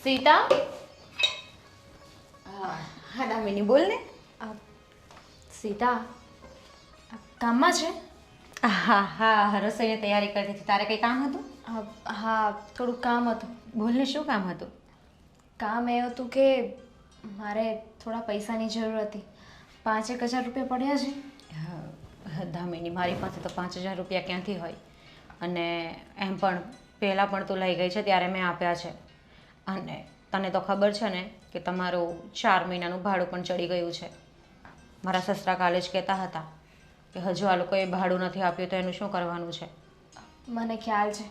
સીતા, હા દામિની બોલ ને. સીતા કામમાં છે? હા હા, રસોઈની તૈયારી કરતી હતી. તારે કંઈ કામ હતું? હા, થોડુંક કામ હતું. બોલ ને, શું કામ હતું? કામ એ હતું કે મારે થોડા પૈસાની જરૂર હતી. 5,000 રૂપિયા પડ્યા છે. દામિની, મારી પાસે તો 5,000 રૂપિયા ક્યાંથી હોય? અને એમ પણ પહેલાં પણ તું લઈ ગઈ છે ત્યારે મેં આપ્યા છે. અને તને તો ખબર છે ને કે તમારું 4 મહિનાનું ભાડું પણ ચડી ગયું છે. મારા સસરા કાલે જ કહેતા હતા કે હજુ આ લોકોએ ભાડું નથી આપ્યું તો એનું શું કરવાનું છે. મને ખ્યાલ છે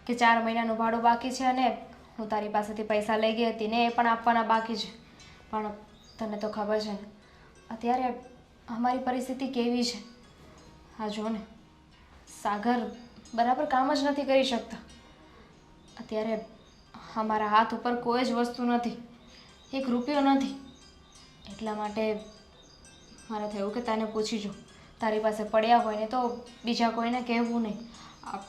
કે 4 મહિનાનું ભાડું બાકી છે અને હું તારી પાસેથી પૈસા લઈ ગઈ હતી ને એ પણ આપવાના બાકી છે. પણ તને તો ખબર છે ને અત્યારે અમારી પરિસ્થિતિ કેવી છે. હા જો ને, સાગર બરાબર કામ જ નથી કરી શકતા. અત્યારે અમારા હાથ ઉપર કોઈ જ વસ્તુ નથી, 1 રૂપિયો નથી. એટલા માટે મારે થયું કે તને પૂછી જો, તારી પાસે પડ્યા હોય ને તો બીજા કોઈને કહેવું નહીં. આ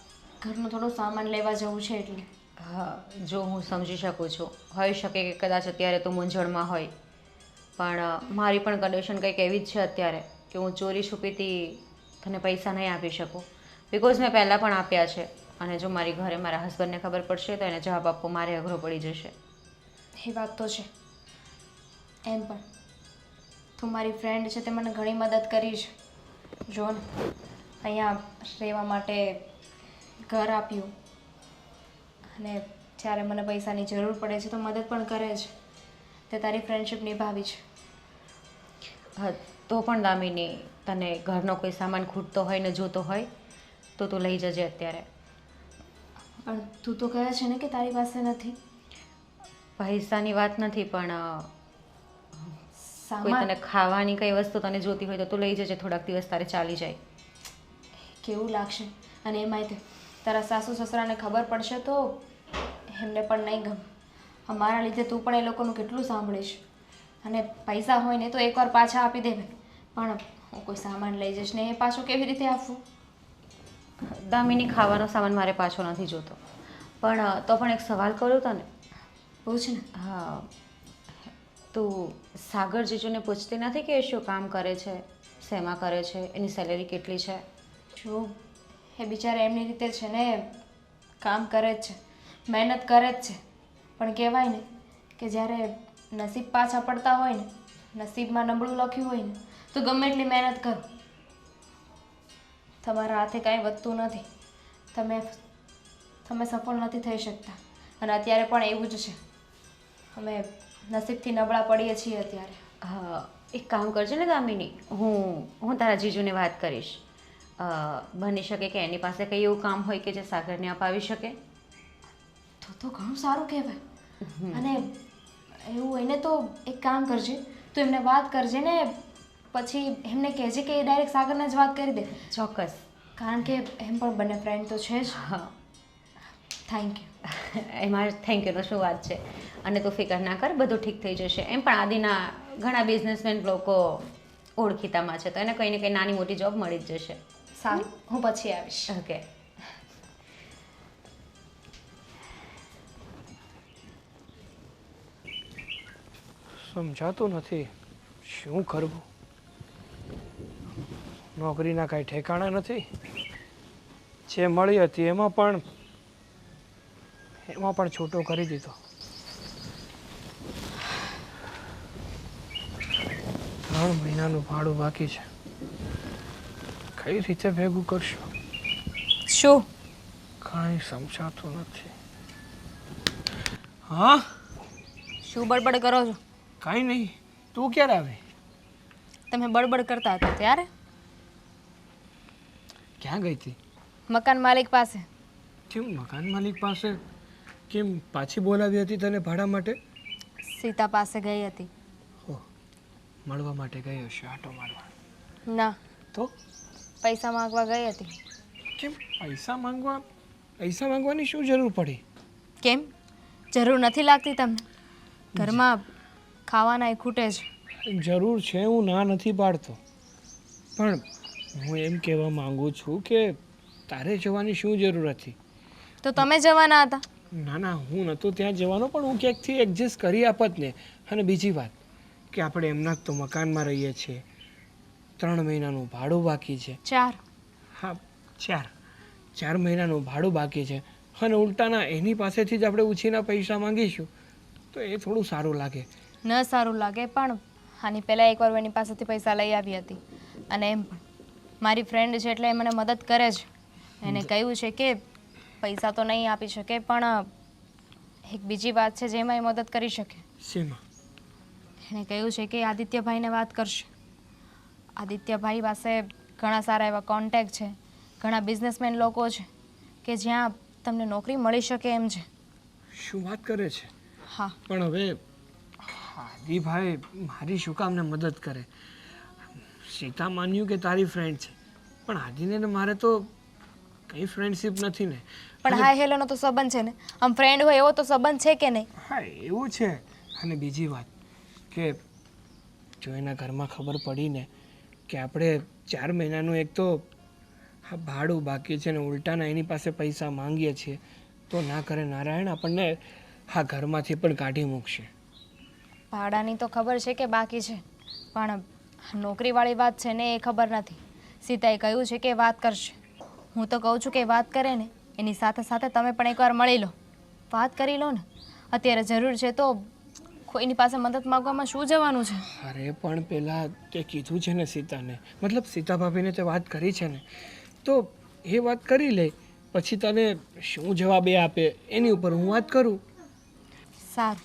ઘરનો થોડો સામાન લેવા જવું છે એટલે. હા, જો હું સમજી શકું છું. હોઈ શકે કે કદાચ અત્યારે તું મૂંઝવણમાં હોય, પણ મારી પણ કન્ડિશન કંઈક એવી જ છે અત્યારે કે હું ચોરી છુપીથી તને પૈસા નહીં આપી શકું. બિકોઝ મેં પહેલાં પણ આપ્યા છે અને જો મારી ઘરે મારા હસબન્ડને ખબર પડશે તો એને જવાબ આપવો મારે અઘરો પડી જશે. એ વાત તો છે. એમ પણ તું મારી ફ્રેન્ડ છે તે મને ઘણી મદદ કરી છે. જો ને, અહીંયા રહેવા માટે ઘર આપ્યું અને જ્યારે મને પૈસાની જરૂર પડે છે તો મદદ પણ કરે છે. તે તારી ફ્રેન્ડશિપ નિભાવી છે. હા, તો પણ દામિની, તને ઘરનો કોઈ સામાન ખૂટતો હોય ને જોતો હોય તો તું લઈ જજે અત્યારે. પણ તું તો કહે છે ને કે તારી પાસે નથી. પૈસાની વાત નથી, પણ કોઈ સામાન તને ખાવાની કઈ વસ્તુ તને જોતી હોય તો તું લઈ જજે. થોડાક દિવસ તારે ચાલી જાય. કેવું લાગશે? અને એમાંય તે તારા સાસુ સસરાને ખબર પડશે તો એમને પણ નહીં ગમે. અમારા લીધે તું પણ એ લોકોનું કેટલું સાંભળીશ. અને પૈસા હોય ને તો એકવાર પાછા આપી દેવાય, પણ હું કોઈ સામાન લઈ જઈશ ને એ પાછું કેવી રીતે આપવું? દામિની, ખાવાનો સામાન મારે પાછો નથી જોતો, પણ તો પણ એક સવાલ કરું તને. પૂછ ને. હા, તું સાગર જીજુને પૂછતી નથી કે એ શું કામ કરે છે, શેમાં કરે છે, એની સેલેરી કેટલી છે? જો એ બિચારા એમની રીતે છે ને, કામ કરે જ છે, મહેનત કરે જ છે. પણ કહેવાય ને કે જ્યારે નસીબ પાછા પડતા હોય ને, નસીબમાં નબળું લખ્યું હોય ને તો ગમે એટલી મહેનત કરો, તમારા હાથે કાંઈ વધતું નથી. તમે સફળ નથી થઈ શકતા. અને અત્યારે પણ એવું જ છે. અમે નસીબથી નબળા પડીએ છીએ અત્યારે. હા, એક કામ કરજે ને દામિની, હું તારા જીજુને વાત કરીશ. બની શકે કે એની પાસે કંઈ એવું કામ હોય કે જે સાગરને અપાવી શકે. તો ઘણું સારું કહેવાય. અને એવું હોય ને તો એક કામ કરજે, તું એમને વાત કરજે ને પછી એમને કહેજે કે એ ડાયરેક્ટ સાગરને જ વાત કરી દે. ચોક્કસ. કારણ કે એમ પણ બંને ફ્રેન્ડ તો છે જ. હા, થેન્ક યુ. એમાં થેન્ક યુનો શું વાત છે. અને તું ફિકર ના કર, બધું ઠીક થઈ જશે. એમ પણ આદિના ઘણા બિઝનેસમેન લોકો ઓળખીતામાં છે તો એને કંઈ ને કંઈ નાની મોટી જોબ મળી જ જશે. સારું, હું પછી આવીશ. ઓકે. સમજાતું નથી શું કરવું. નોકરીના કાંઈ ઠેકાણા નથી. જે મળી હતી એમાં પણ છૂટો કરી દીધો. 3 મહિનાનું ભાડું બાકી છે. કઈ રીતે ભેગું કરશું? શું? કાંઈ સમજાતું નથી. હા, શું બડબડ કરો છો? કાંઈ નહીં. તું ક્યારે આવી? તમે બડબડ કરતા હતા ત્યારે? ક્યાં ગઈ હતી? મકાન માલિક પાસે. કેમ મકાન માલિક પાસે? કેમ પાછી બોલાવી હતી તને ભાડા માટે? સીતા પાસે ગઈ હતી. હો, મળવા માટે ગઈ હશે, આટો મારવા. ના, તો પૈસા માંગવા ગઈ હતી. કેમ પૈસા માંગવાની શું જરૂર પડી? કેમ, જરૂર નથી લાગતી તમને? ઘરમાં ખાવાના ખૂટે છે. જરૂર છે, હું ના નથી પાડતો, પણ હું એમ કહેવા માંગુ છું કે તારે જવાની શું જરૂર હતી? તો તમે જવાના હતા. ના ના, હું નહોતો ત્યાં જવાનો, પણ હું ક્યાંકથી એડજસ્ટ કરી આપત ને. અને બીજી વાત કે આપણે એમના જ તો મકાનમાં રહીએ છીએ, 3 મહિનાનું ભાડું બાકી છે. 4. હા, 4 મહિનાનું ભાડું બાકી છે, અને ઉલટાના એની પાસેથી જ આપણે ઉછીના પૈસા માંગીશું તો એ થોડું સારું લાગે. ન સારું લાગે, પણ આની પહેલાં એકવાર એની પાસેથી પૈસા લઈ આવી હતી, અને એમ પણ મારી ફ્રેન્ડ છે એટલે એ મને મદદ કરે છે. એને કહ્યું છે કે પૈસા તો નહીં આપી શકે, પણ એક બીજી વાત છે જેમાં એ મદદ કરી શકે. શેમાં? એણે કહ્યું છે કે આદિત્યભાઈને વાત કરશે. આદિત્યભાઈ પાસે ઘણા સારા એવા કોન્ટેક્ટ છે, ઘણા બિઝનેસમેન લોકો છે કે જ્યાં તમને નોકરી મળી શકે એમ છે. શું વાત કરે છે? હા, પણ હવે આદિભાઈ મારી શું કામને મદદ કરે? સીતા માન્યું કે તારી ફ્રેન્ડ છે, પણ આદિને ને મારે તો કંઈ ફ્રેન્ડશીપ નથી ને. પણ હાય હેલોનો તો સંબંધ છે ને, આમ ફ્રેન્ડ હોય એવો તો સંબંધ છે કે નહીં? હા, એવું છે. અને બીજી વાત કે જો એના ઘરમાં ખબર પડી ને કે આપણે 4 મહિનાનું એક તો ભાડું બાકી છે ને ઉલટાના એની પાસે પૈસા માંગીએ છીએ, તો ના કરે નારાયણ, આપણને હા ઘરમાંથી પણ કાઢી મૂકશે. ભાડાની તો ખબર છે કે બાકી છે, પણ નોકરીવાળી વાત છે ને એ ખબર નથી. સીતાએ કહ્યું છે કે વાત કરશે. હું તો કહું છું કે વાત કરે ને એની સાથે સાથે તમે પણ એકવાર મળી લો, વાત કરી લો ને. અત્યારે જરૂર છે તો કોઈની પાસે મદદ માગવામાં શું જવાનું છે? અરે પણ પેલા તે કીધું છે ને સીતાને, મતલબ સીતા ભાભીને તે વાત કરી છે ને, તો એ વાત કરી લે, પછી તને શું જવાબ એ આપે એની ઉપર હું વાત કરું. સારું,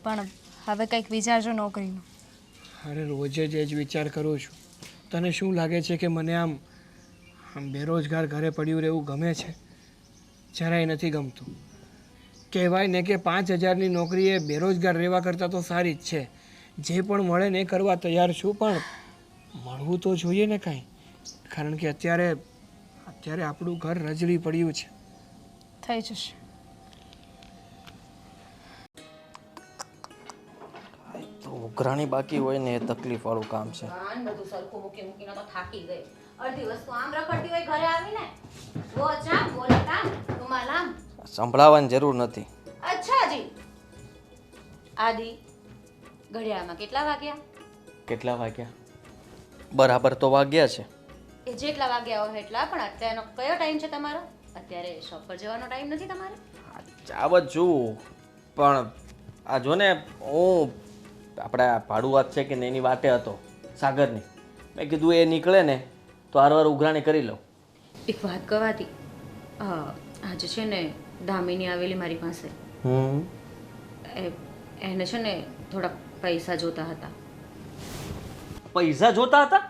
પણ હવે કંઈક વિચારજો નોકરીનું. અરે રોજે જ એ જ વિચાર કરું છું. તને શું લાગે છે કે મને આમ બેરોજગાર ઘરે પડ્યું રહેવું ગમે છે? જરાય નથી ગમતું. કહેવાય ને કે 5,000ની નોકરી એ બેરોજગાર રહેવા કરતાં તો સારી જ છે. જે પણ મળે ને એ કરવા તૈયાર છું, પણ મળવું તો જોઈએ ને કાંઈ. કારણ કે અત્યારે આપણું ઘર રજળી પડ્યું છે. થઈ જશે. તો ઉઘરાણી બાકી હોય ને એ તકલીફવાળું કામ છે. બધું સરખું મૂકી મૂકીને તો થાકી ગઈ. અડધી વસ્તુ આમ રખડતી હોય ઘરે આવીને, વો ચા બોલે કામ રૂમાલ આમ. સંભળાવવાની જરૂર નથી. અચ્છા જી. આદિ, ઘડિયાળમાં કેટલા વાગ્યા? કેટલા વાગ્યા? બરાબર તો વાગ્યા છે. એ જેટલા વાગ્યા હોય એટલા, પણ અત્યારનો કયો ટાઈમ છે તમારો? અત્યારે શોપ પર જવાનો ટાઈમ નથી તમારે? જાવ જ છું, પણ આ જો ને હું આપણા ભાડુઆત છે કે ને એની વાટે હતો સાગરની. મેં કીધું એ નીકળે ને તો હારવાર ઉઘરાણી કરી લઉં. એક વાત કહેવાતી, આજે છે ને દામિની આવેલી મારી પાસે. એને છે ને થોડા પૈસા જોતા હતા. પૈસા જોતા હતા?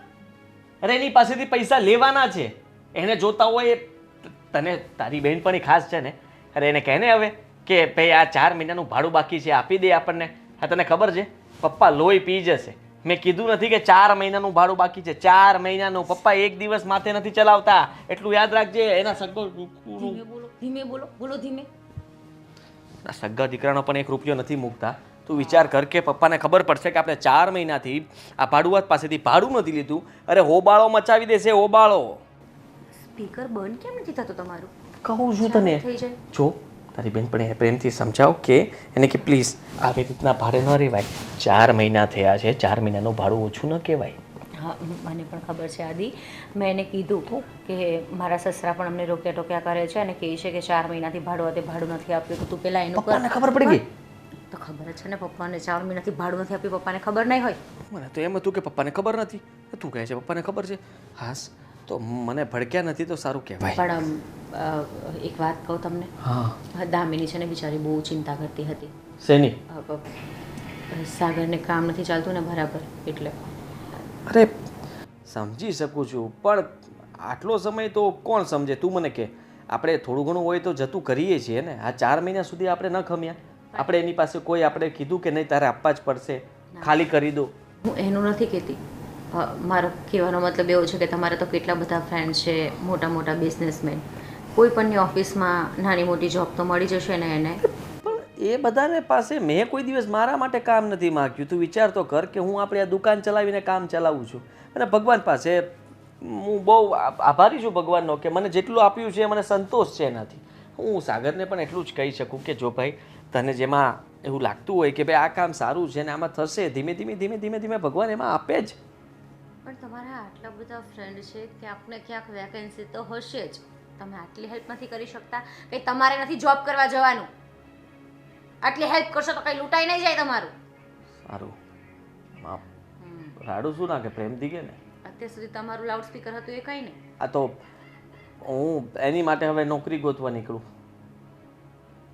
અરે એની પાસેથી પૈસા લેવાના છે. એને જોતા હોય એ તને તારી બહેનપણી ખાસ છે ને, અરે એને કહે ને હવે કે ભાઈ આ 4 મહિનાનું ભાડું બાકી છે, આપી દે આપણને. હા, તને ખબર છે પપ્પા લોહી પી જશે. મેં કીધું નથી કે 4 મહિનાનું ભાડું બાકી છે, 4 મહિનાનું. પપ્પા એક દિવસ માથે નથી ચલાવતા, એટલું યાદ રાખજે. એના ધીમે બોલો, બોલો ધીમે. સગા દીકરાનો પણ 1 રૂપિયો નથી મૂકતા. તું વિચાર કર કે પપ્પાને ખબર પડશે કે આપણે 4 મહિનાથી આ ભાડુઆત પાસેથી ભાડું નથી લીધું. અરે હોબાળો મચાવી દેશે, હોબાળો. સ્પીકર બંધ કેમ નથી થતું તમારું? કહું છું તને. થઈ જાય. જો તારી બેનપણીને પ્રેમથી સમજાવ કે એને કે પ્લીઝ આવી રીતના ભાડે ન રહેવાય. 4 મહિના થયા છે, 4 મહિનાનું ભાડું ઓછું ન કહેવાય. હા, મને પણ ખબર છે આદિ. મેં એને કીધું કે મારા સસરા પણ અમને રોક્યા ટોક્યા કરે છે અને કહે છે કે 4 મહિનાથી ભાડું નથી આપ્યું, તો તું પેલા એનું પપ્પાને ખબર પડી ગઈ? તો ખબર જ છે ને, પપ્પાને 4 મહિનાથી ભાડું નથી આપ્યું, પપ્પાને ખબર નહીં હોય? મને તો એમ હતું કે પપ્પાને ખબર નથી. તું કહે છે પપ્પાને ખબર છે. હાસ, તો મને ભડક્યા નથી તો સારું કહેવાય. પણ એક વાત કહું તમને. હા. દામિની છે ને બિચારી બહુ ચિંતા કરતી હતી. શેની? સાગરને કામ નથી ચાલતું ને બરાબર, એટલે. અરે સમજી શકું છું, પણ આટલો સમય તો કોણ સમજે? તું મને કે આપણે થોડું ઘણું હોય તો જતું કરીએ છીએ ને. આ 4 મહિના સુધી આપણે ન ખમ્યા. આપણે એની પાસે કોઈ આપણે કીધું કે નહીં તારે આપવા જ પડશે, ખાલી કરી દો. હું એનું નથી કહેતી. મારો કહેવાનો મતલબ એવો છે કે તમારે તો કેટલા બધા ફ્રેન્ડ છે, મોટા મોટા બિઝનેસમેન. કોઈ પણની ઓફિસમાં નાની મોટી જોબ તો મળી જશે ને એને. પણ એ બધાને પાસે મેં કોઈ દિવસ મારા માટે કામ નથી માગ્યું. તું વિચાર તો કર કે હું આપણી આ દુકાન ચલાવીને કામ ચલાવું છું, અને ભગવાન પાસે હું બહુ આભારી છું ભગવાનનો કે મને જેટલું આપ્યું છે મને સંતોષ છે એનાથી. હું સાગરને પણ એટલું જ કહી શકું કે જો ભાઈ તને જેમાં એવું લાગતું હોય કે ભાઈ આ કામ સારું છે ને આમાં થશે, ધીમે ધીમે ભગવાન એમાં આપે જ. પણ તમારા આટલા બધા ફ્રેન્ડ છે ક્યાંક ને ક્યાંક વેકેન્સી તો હશે જ. તમે આટલી હેલ્પ નથી કરી શકતા કે તમારે નથી જોબ કરવા જવાનું? આટલી હેલ્પ કરશો તો કઈ લૂંટાઈ નહીં જાય તમારું. સારું રાડું શું ના કે પ્રેમથી કે ને અત્યાર સુધી તમારું લાઉડ સ્પીકર હતું એ કઈ નહીં. આ તો હું એની માટે હવે નોકરી ગોતવા નીકળું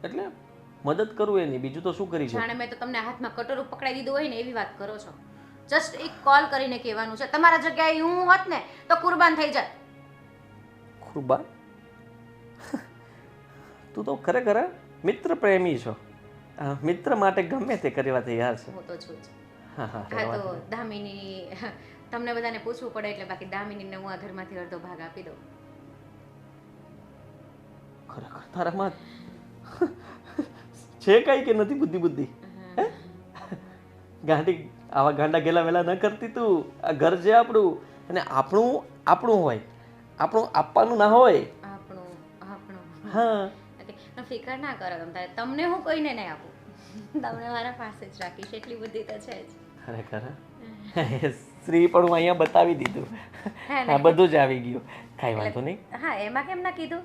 એટલે મદદ કરું એની, બીજું તો શું કરી શકું. જાણે મેં તો તમને હાથમાં કટોરું પકડાઈ દીધું હોય ને એવી વાત કરો છો. જસ્ટ એક કોલ કરીને કહેવાનું છે. તમારા જગ્યાએ હું હોત ને તો કુરબાન થઈ જાય. કુરબાન? તું તો ખરેખર મિત્ર પ્રેમી છો. મિત્ર માટે ગમે તે કરવા તૈયાર છે. હું તો છું જ. હા હા તો દામિની, તમને બધાને પૂછવું પડે એટલે બાકી દામિનીને હું આ ઘરમાંથી અડધો ભાગ આપી દઉં. ખરેખર તારામાં છે કઈ કે નથી બુદ્ધિ? ગાંડી આવા ગાંડા ગેલા વેલા ન કરતી તું. આ ઘર છે આપણું અને આપણું હોય, આપણું આપવાનું ના હોય. આપણું હા ફિકર ના કરો તમે. તમને હું કોઈને નહીં આપું, તમને મારા પાસે જ રાખીશ. એટલી બુદ્ધિ તો છે જ. ખરેખર શ્રી પણ હું અહીંયા બતાવી દીધું. હા બધું જ આવી ગયું, કાંઈ વાંધો નહીં. હા એમાં કેમ ના કીધું?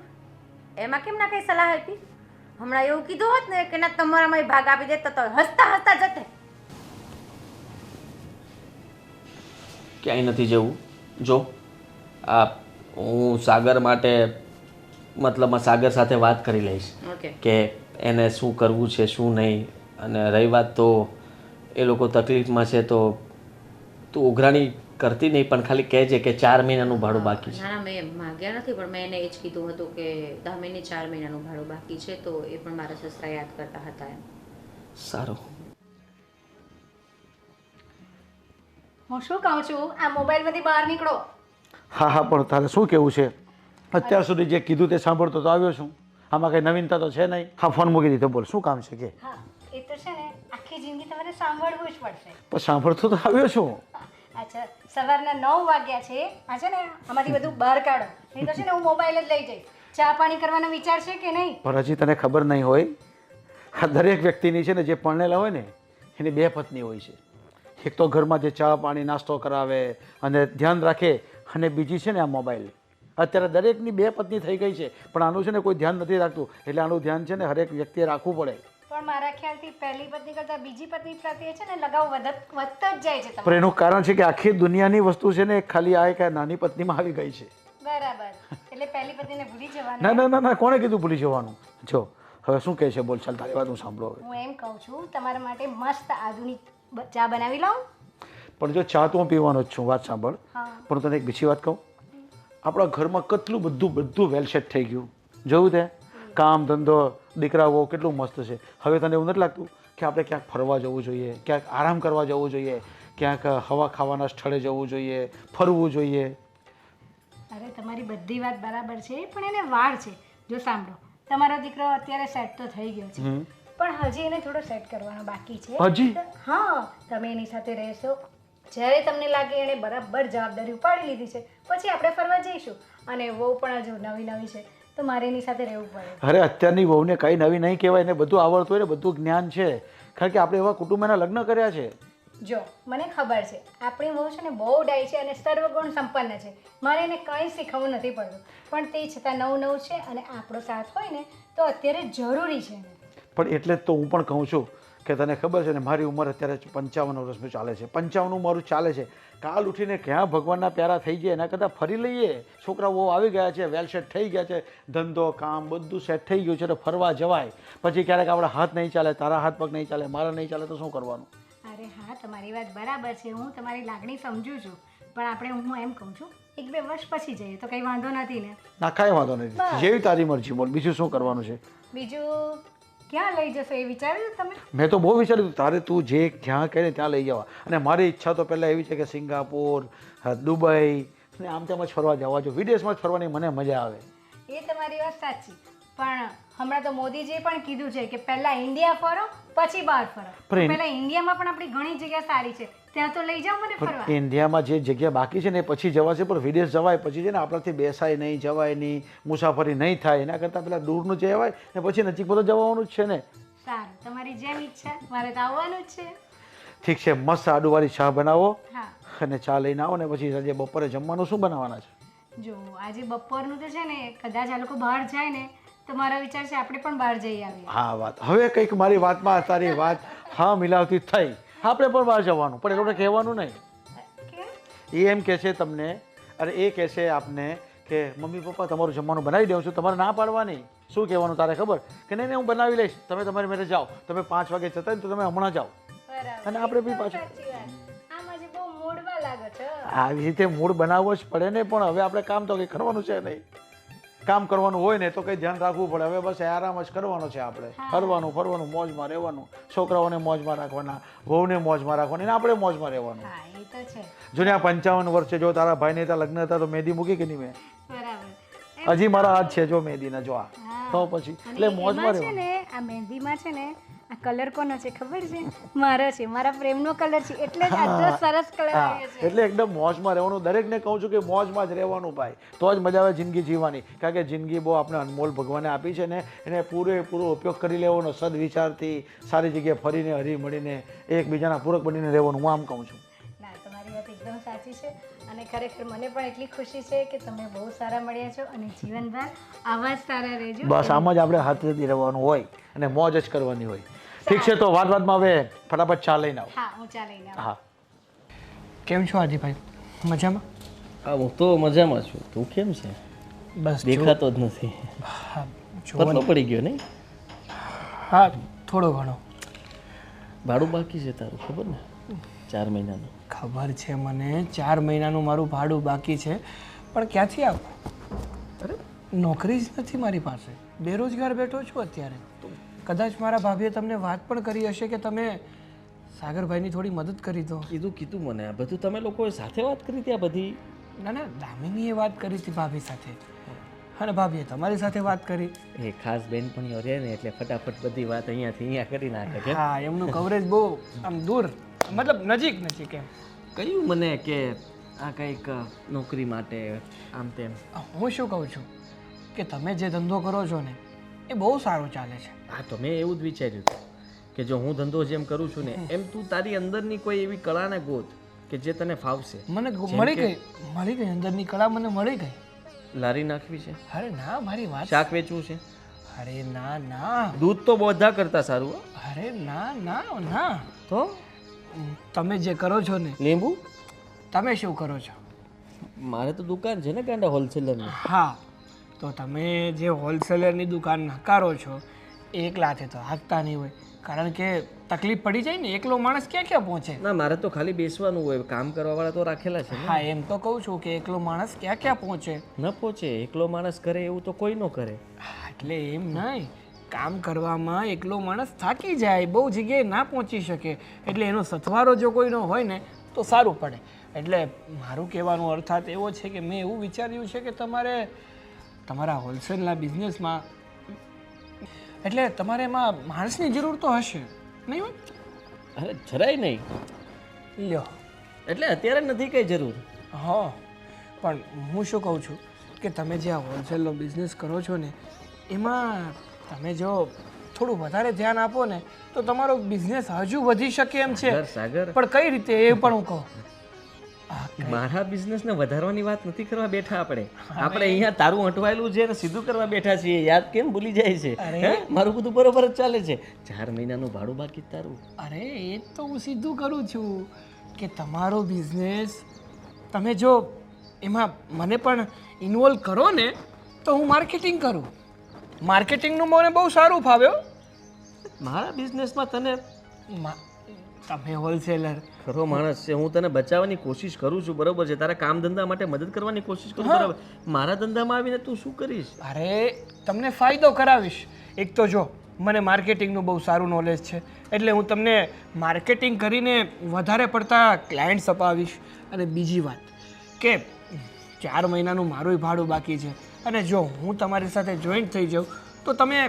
એમાં કેમ ના કઈ સલાહ આપી? હમણાં એવું કીધું હોત ને કે ના તમારામાં ભાગ આપી દે તો હસતા હસતા જતે. ક્યાંય નથી જવું. જો આ હું સાગર માટે મતલબમાં સાગર સાથે વાત કરી લઈશ કે એને શું કરવું છે શું નહીં. અને રહી વાત તો એ લોકો તકલીફમાં છે તો તું ઉઘરાણી કરતી નહીં, પણ ખાલી કહેજે કે 4 મહિનાનું ભાડું બાકી છે. ના ના મેં માગ્યા નથી, પણ મેં એને એ જ કીધું હતું કે દામિની 4 મહિનાનું ભાડું બાકી છે તો એ પણ મારા સસરા યાદ કરતા હતા એમ. સારું. હું શું કહું છું, આ મોબાઈલમાંથી બહાર નીકળો. હા હા પણ તારે શું કહેવું છે? અત્યાર સુધી જે કીધું તે સાંભળતો તો આવ્યો છું. આમાં કંઈ નવીનતા તો છે નહીં. હા ફોન મૂકી દીધો, બોલ શું કામ છે કે? હા એ તો છે ને આખી જિંદગી તમારે સાંભળવું જ પડશે. પણ સાંભળતો તો આવ્યો છું. અચ્છા સવારના 9 વાગ્યા છે. આ છે ને આમાંથી બધું બહાર કાઢો, નહીં તો છે ને હું મોબાઈલ જ લઈ જઈશ. ચા પાણી કરવાનો વિચાર છે કે નહીં? પણ હજી તને ખબર નહીં હોય, આ દરેક વ્યક્તિની છે ને જે પરણેલા હોય ને એની 2 પત્ની હોય છે. એક તો ઘરમાં જે ચા પાણી નાસ્તો કરાવે અને ધ્યાન રાખે, અને બીજી છે ને આ મોબાઈલ. અત્યારે દરેકની 2 પત્ની થઈ ગઈ છે, પણ આનું છે ને કોઈ ધ્યાન નથી રાખતું. એટલે આનું ધ્યાન છે ને હરેક વ્યક્તિએ રાખવું પડે. પણ મારા ખ્યાલથી પહેલી પત્ની કરતાં બીજી પત્ની પ્રત્યે છે ને લગાવ વધતો જ જાય છે પણ તમારો. એનું કારણ છે કે આખી દુનિયાની વસ્તુ છે ને ખાલી આ એક નાની પત્નીમાં આવી ગઈ છે. બરાબર, એટલે પહેલી પત્નીને ભૂલી જવાનું. ના ના ના ના, કોણે કીધું ભૂલી જવાનું? જો હવે શું કહે છે બોલ, ચાલ તારી વાત હું સાંભળો હવે. હું એમ કહું છું તમારા માટે મસ્ત આધુનિક ચા બનાવી લાવું. પણ જો ચા તો હું પીવાનો જ છું, વાત સાંભળ. હા પણ તને એક બીજી વાત કહું, આપણા ઘરમાં કેટલું બધું વેલસેટ થઈ ગયું. જોયું તે કામ ધંધો દીકરાઓ કેટલું મસ્ત છે. હવે તને એવું નથી લાગતું કે આપણે ક્યાંક ફરવા જવું જોઈએ, ક્યાંક આરામ કરવા જવું જોઈએ, ક્યાંક હવા ખાવાના સ્થળે જવું જોઈએ, ફરવું જોઈએ? અરે તમારી બધી વાત બરાબર છે, પણ એને વાર છે. જો સાંભળો, તમારો દીકરો અત્યારે સેટ તો થઈ ગયો છે, પણ હજી એને થોડો સેટ કરવાનો બાકી છે. હજી? હા તમે એની સાથે રહેશો, જ્યારે તમને લાગે એણે બરાબર જવાબદારી ઉપાડી લીધી છે પછી આપણે ફરવા જઈશું. અને વહુ પણ હજુ નવી છે તો મારે એની સાથે રહેવું પડે. અરે અત્યારની વહુને કંઈ નવી નહીં કહેવાય, એને બધું આવડતું હોય ને બધું જ્ઞાન છે, કારણ કે આપણે એવા કુટુંબના લગ્ન કર્યા છે. જો મને ખબર છે આપણી વહુ છે ને બહુ ડાય છે અને સર્વગુણ સંપન્ન છે. મારે એને કંઈ શીખવવું નથી પડતું, પણ તે છતાં નવું છે અને આપણો સાથ હોય ને તો અત્યારે જરૂરી છે. પણ એટલે જ તો હું પણ કહું છું કે તને ખબર છે ને મારી ઉંમર અત્યારે 55 વર્ષનું ચાલે છે. 55 મારું ચાલે છે. કાલ ઉઠીને ક્યાં ભગવાનના પ્યારા થઈ જાય એના કરતાં ફરી લઈએ. છોકરાઓ આવી ગયા છે, વેલ સેટ થઈ ગયા છે, ધંધો કામ બધું સેટ થઈ ગયું છે તો ફરવા જવાય. પછી ક્યારેક આપણા હાથ નહીં ચાલે, તારા હાથ પગ નહીં ચાલે, મારા નહીં ચાલે તો શું કરવાનું? અરે હા તમારી વાત બરાબર છે, હું તમારી લાગણી સમજુ છું, પણ આપણે હું એમ કહું છું 1-2 વર્ષ પછી જઈએ તો કંઈ વાંધો નથી ને? ના કાંઈ વાંધો નથી, જેવી તારી મરજી બોલ. બીજું શું કરવાનું છે? બીજું ક્યાં લઈ જશો એ વિચાર્યું તમે? મેં તો બહુ વિચાર્યું તારે તું જે જ્યાં કહે ને ત્યાં લઈ જવા. અને મારી ઈચ્છા તો પહેલાં એવી છે કે સિંગાપોર, દુબઈ અને આમ તેમ જ ફરવા જવા. જો વિદેશમાં જ ફરવાની મને મજા આવે. એ તમારી વાત સાચી, પણ હમણાં તો મોદીજીએ પણ કીધું છે કે પહેલાં ઇન્ડિયા ફરો પછી બહાર ફરો. પણ પહેલાં ઇન્ડિયામાં પણ આપણી ઘણી જગ્યા સારી છે, ત્યાં તો લઈ જાઓ મને ફરવા. પણ ઇન્ડિયામાં જે જગ્યા બાકી છે ને એ પછી જવાશે, પણ વિદેશ જવાય પછી છે ને આપણાથી બેસાય નહીં, જવાય નહીં, મુસાફરી નહીં થાય. એના કરતાં પેલા દૂરનું જવાય ને પછી નજીક બધું જવાનું જ છે ને. સારું, તમારી જેમ ઈચ્છા, મારે તો આવવાનું જ છે. ઠીક છે, મસ્ત આદુવાળી ચા બનાવો હા અને ચા લઈને આવો ને પછી આજે બપોરે જમવાનું શું બનાવવાના છે? જો આજે બપોરનું તો છે ને કદાચ આ લોકો બહાર જાય ને તો મારો વિચાર છે આપણે પણ બહાર જઈ આવીએ. હા વાત હવે કંઈક મારી વાતમાં તારી વાત હા મિલાવતી થઈ. આપણે પણ બહાર જવાનું પણ એ લોકોને કહેવાનું નહીં. કે એ એમ કહે છે તમને, અરે એ કહે છે આપને કે મમ્મી પપ્પા તમારું જમવાનું બનાવી દઉં છું, તમારે ના પાડવાની. શું કહેવાનું તારે ખબર કે નહીં હું બનાવી લઈશ, તમે તમારી મેરે જાઓ, તમે 5 વાગે જતા ને તો તમે હમણાં જાઓ. બરાબર. અને આપણે બી પાછું સાચી વાત. આમ આજે બહુ મૂડમાં લાગો છો. આવી રીતે મૂડ બનાવવો જ પડે ને. પણ હવે આપણે કામ તો કંઈ કરવાનું છે નહીં. કામ કરવાનું હોય ને તો કંઈ ધ્યાન રાખવું પડે. હવે બસ આરામ જ કરવાનો છે આપણે. ફરવાનું ફરવાનું, મોજમાં રહેવાનું, છોકરાઓને મોજમાં રાખવાના, વહુને મોજમાં રાખવાની ને આપણે મોજમાં રહેવાનું. હા એ તો છે. જો ને આ 55 વર્ષે જો તારા ભાઈને ત્યાં લગ્ન હતા તો મહેંદી મૂકી કે નહીં મેં? બરાબર. હજી મારા હાથ છે જો મહેંદીના, જો આ તો પછી એટલે મોજમાં એમાં છે રહેવાનું. ને આ મહેંદીમાં છે ને આ કલર કોનો છે ખબર છે? મારો છે, મારા પ્રેમનો કલર છે, એટલે જ આટલો સરસ કલર હા આવ્યો છે. એટલે એકદમ મોજમાં રહેવાનું. દરેકને કહું છું કે મોજમાં જ રહેવાનું ભાઈ, તો જ મજા આવે જિંદગી જીવવાની. કારણ કે જિંદગી બહુ આપણે અનમોલ ભગવાને આપી છે ને, એને પૂરેપૂરો ઉપયોગ કરી લેવાનો સદવિચારથી, સારી જગ્યાએ ફરીને હરી મળીને એકબીજાના પૂરક બનીને રહેવાનું. હું આમ કહું છું. ના તમારી વાત એકદમ સાચી છે અને ખરેખર મને પણ એટલી ખુશી છે કે તમે બહુ સારા મળ્યા છો અને જીવનભર આવા જ સારા રહેજો. બસ આમ જ આપણે હાથેથી રહેવાનું હોય અને મોજ જ કરવાની હોય. ઠીક છે, તો વાતમાં હવે ફટાફટ ચા લઈને આવો. હા હું ચા લઈને આવું. હા કેમ છો આદિભાઈ? મજામાં? હા હું તો મજામાં છું. તું કેમ છે? બસ દેખાતો જ નથી. હા પતલો પડી ગયો નહીં? હા થોડો ઘણો ભાડું બાકી છે તારું, ખબર ને? 4 મહિનાનું. ખબર છે મને. 4 મહિનાનું મારું ભાડું બાકી છે, પણ ક્યાંથી આપું? અરે નોકરી જ નથી મારી પાસે, બેરોજગાર બેઠો છું અત્યારે. કદાચ મારા ભાભીએ તમને વાત પણ કરી હશે કે તમે સાગરભાઈની થોડી મદદ કરી દો. કીધું મને આ બધું તમે લોકોએ સાથે વાત કરી હતી આ બધી? ના ના, દામિનીએ વાત કરી હતી ભાભી સાથે અને ભાભીએ તમારી સાથે વાત કરી. એ ખાસ બેનપણીઓ રહે ને એટલે ફટાફટ બધી વાત અહીંયાથી અહીંયા કરી નાખે કે હા એમનું કવરેજ બહુ આમ દૂર, મતલબ નજીક નજીક એમ. કહ્યું મને કે આ કંઈક નોકરી માટે આમ તેમ. હું શું કહું છું કે તમે જે ધંધો કરો છો ને એ બહુ સારો ચાલે છે. હા તો મેં એવું જ વિચાર્યું હતું કે જો હું ધંધો જેમ કરું છું ને એમ તું તારી અંદરની કોઈ એવી કળાને ગોત કે જે તને ફાવશે. મને મળી ગઈ અંદરની કળા મને મળી ગઈ. લારી નાખવી છે? અરે ના, મારી વાત. શાક વેચવું છે? અરે ના ના, દૂધ તો બધા કરતા સારું હો. અરે ના ના ના. તો તમે જે કરો છો ને, લીંબુ? તમે શું કરો છો? મારે તો દુકાન છે ને ગાંડા હોલસેલરની. હા તો તમે જે હોલસેલરની દુકાન નકારો છો એ એકલાથી તો હાંકતા નહીં હોય, કારણ કે તકલીફ પડી જાય ને. એકલો માણસ ક્યાં ક્યાં પહોંચે? ના મારે તો ખાલી બેસવાનું હોય, કામ કરવાવાળા તો રાખેલા છે ને. હા એમ તો કહું છું કે એકલો માણસ ક્યાં ક્યાં પહોંચે. ન પહોંચે એકલો માણસ કરે એવું તો કોઈ ન કરે. હા, એટલે એમ નહીં, કામ કરવામાં એકલો માણસ થાકી જાય, બહુ જગ્યાએ ના પહોંચી શકે, એટલે એનો સથવારો જો કોઈનો હોય ને તો સારું પડે. એટલે મારું કહેવાનો અર્થાત એવો છે કે મેં એવું વિચાર્યું છે કે તમારે તમારા હોલસેલના બિઝનેસમાં એટલે તમારે એમાં માણસની જરૂર તો હશે નહીં હોય? અરે જરાય નહીં. લ્યો એટલે અત્યારે નથી કઈ જરૂર. હા પણ હું શું કહું છું કે તમે જે આ હોલસેલનો બિઝનેસ કરો છો ને એમાં તમે જો થોડું વધારે ધ્યાન આપો ને તો તમારો બિઝનેસ હજુ વધી શકે એમ છે. સાગર પણ કઈ રીતે એ પણ હું કહું. મારા બિઝનેસને વધારવાની વાત નથી કરવા બેઠા આપણે. આપણે અહીંયા તારું અટવાયેલું છે ને સીધું કરવા બેઠા છીએ. યાદ કેમ ભૂલી જાય છે? હે મારું બધું બરોબર જ ચાલે છે. 4 મહિનાનું ભાડું બાકી તારું. અરે એ તો હું સીધું કરું છું કે તમારો બિઝનેસ તમે જો એમાં મને પણ ઇન્વોલ્વ કરો ને તો હું માર્કેટિંગ કરું. માર્કેટિંગનું મને બહુ સારું ફાવ્યો. મારા બિઝનેસમાં તને તમે હોલસેલર ખરો માણસ છે, હું તને બચાવવાની કોશિશ કરું છું, બરોબર છે. તારા કામ ધંધા માટે મદદ કરવાની કોશિશ કરું, બરાબર. મારા ધંધામાં આવીને તું શું કરીશ? અરે તમને ફાયદો કરાવીશ. એક તો જો મને માર્કેટિંગનું બહુ સારું નોલેજ છે, એટલે હું તમને માર્કેટિંગ કરીને વધારે પડતા ક્લાયન્ટ્સ અપાવીશ. અને બીજી વાત કે 4 મહિનાનું મારું ભાડું બાકી છે, અને જો હું તમારી સાથે જોઈન્ટ થઈ જાઉં તો તમે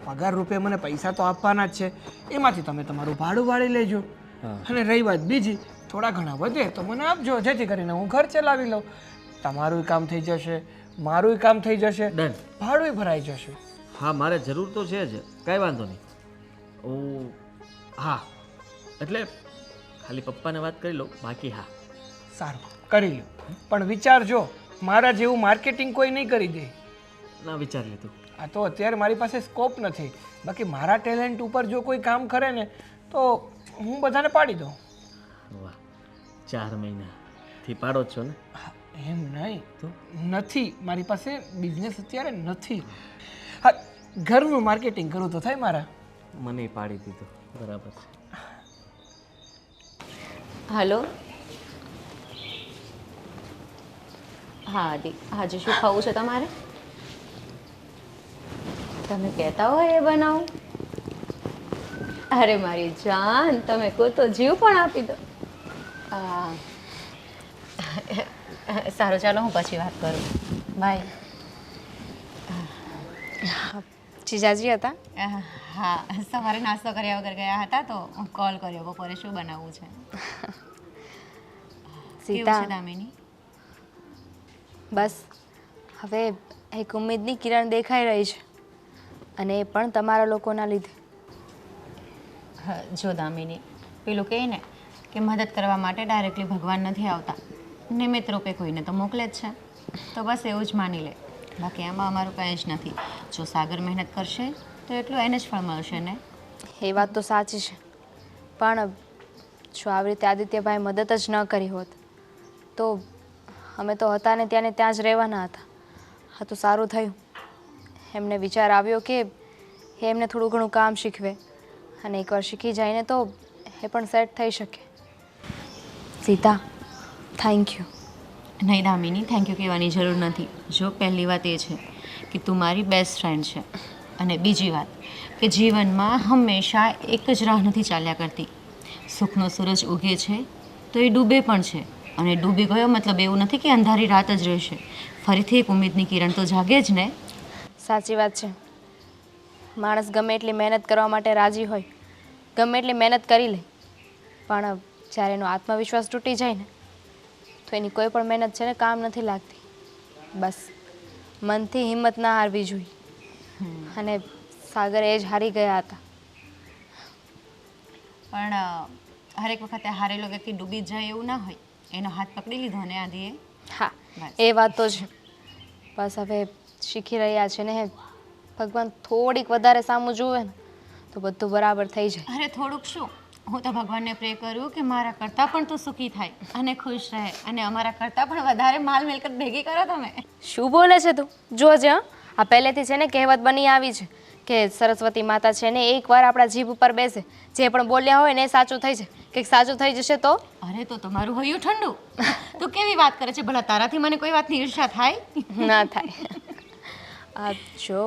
પગાર રૂપે મને પૈસા તો આપવાના જ છે, એમાંથી તમે તમારું ભાડું વાળી લેજો. અને રહી વાત બીજી થોડા ઘણા વધે તો મને આપજો, જેથી કરીને હું ઘર ચલાવી લઉં. તમારું કામ થઈ જશે, મારું કામ થઈ જશે, ડન. ભાડું ભરાઈ જશે. હા, મારે જરૂર તો છે જ, કાંઈ વાંધો નહીં. હા, એટલે ખાલી પપ્પાને વાત કરી લઉં, બાકી હા. સારું, કરી લો. પણ વિચારજો, મારા જેવું માર્કેટિંગ કોઈ નહીં કરી દે. ના, વિચારી લીધું. આ તો અત્યારે મારી પાસે સ્કોપ નથી. બાકી મારા ટેલેન્ટ ઉપર જો કોઈ કામ કરે ને તો હું બધાને પાડી દઉં. વાહ, 4 મહિનાથી પાડો જ છો ને? હા, એમ નહીં તો નથી, મારી પાસે બિઝનેસ અત્યારે નથી. હા, ઘરનું માર્કેટિંગ કરું તો થાય મારા. મને પાડી દીધું, બરાબર છે. હલો. હા દી, આજે શું ખાવું છે તમારે? તમે કહેતા હોય એ બનાવો. અરે મારી જાન, તમે કહો તો જીવ પણ આપી દો. હા સારું, ચાલો હું પછી વાત કરું. બાય. જીજાજી હતા? હા, સવારે નાસ્તો કર્યા વગર ગયા હતા તો કોલ કર્યો. બપોરે શું બનાવવું છે? કેવું છે દામિની? બસ હવે એક ઉમ્મીદની કિરણ દેખાઈ રહી છે, અને એ પણ તમારા લોકોના લીધે. જો દામિની, પેલું કહે ને કે મદદ કરવા માટે ડાયરેક્ટલી ભગવાન નથી આવતા, નિમિત્ત રૂપે કોઈને તો મોકલે જ છે. તો બસ એવું જ માની લે, બાકી એમાં અમારું કંઈ જ નથી. જો સાગર મહેનત કરશે તો એટલું એને જ ફળ મળશે ને. એ વાત તો સાચી છે, પણ જો આવી રીતે આદિત્યભાઈ મદદ જ ન કરી હોત તો અમે તો હતા ને ત્યાં જ રહેવાના હતા. હા, તો સારું થયું એમને વિચાર આવ્યો કે એમને થોડું ઘણું કામ શીખવે, અને એકવાર શીખી જાય ને તો એ પણ સેટ થઈ શકે. Sita, thank you. નહીં દામિની, થેન્ક યુ કહેવાની જરૂર નથી. જો પહેલી વાત એ છે કે તું મારી બેસ્ટ ફ્રેન્ડ છે, અને બીજી વાત કે જીવનમાં હંમેશા એક જ રાહ નથી ચાલ્યા કરતી. સુખનો સૂરજ ઉગે છે તો એ ડૂબે પણ છે, અને ડૂબી ગયો મતલબ એવું નથી કે અંધારી રાત જ રહેશે. ફરીથી એક ઉમ્મીદની કિરણ તો જાગે જ ને. સાચી વાત છે. માણસ ગમે એટલી મહેનત કરવા માટે રાજી હોય, ગમે એટલી મહેનત કરી લે, પણ જ્યારે એનો આત્મવિશ્વાસ તૂટી જાય ને તો એની કોઈ પણ મહેનત છે ને કામ નથી લાગતી. બસ મનથી હિંમત ના હારવી જોઈએ, અને સાગર એ જ હારી ગયા હતા. પણ હરેક વખતે હારેલો વ્યક્તિ ડૂબી જ જાય એવું ના હોય. એનો હાથ પકડી લીધો ને આદિએ. હા, બસ. એ વાત તો છે. બસ હવે શીખી રહ્યા છે ને ભગવાન થોડીક વધારે સામું જુએ ને તો બધું બરાબર થઈ જાય. અરે થોડુંક શું, હું તો ભગવાનને પ્રે કરું કે મારા કરતાં પણ તું સુખી થાય અને ખુશ રહે, અને અમારા કરતાં પણ વધારે માલ મિલકત ભેગી કરો તમે. શું બોલે છે તું? જોજે હં, આ પહેલેથી છે ને કહેવત બની આવી છે કે સરસ્વતી માતા છે ને એકવાર આપણા જીભ ઉપર બેસે, જે પણ બોલ્યા હોય ને એ સાચું થઈ જાય. કંઈક સાચું થઈ જશે તો? અરે તો તમારું હૈયું ઠંડુ. તું કેવી વાત કરે છે? ભલા તારાથી મને કોઈ વાતની ઈર્ષા થાય? ના થાય. આ જો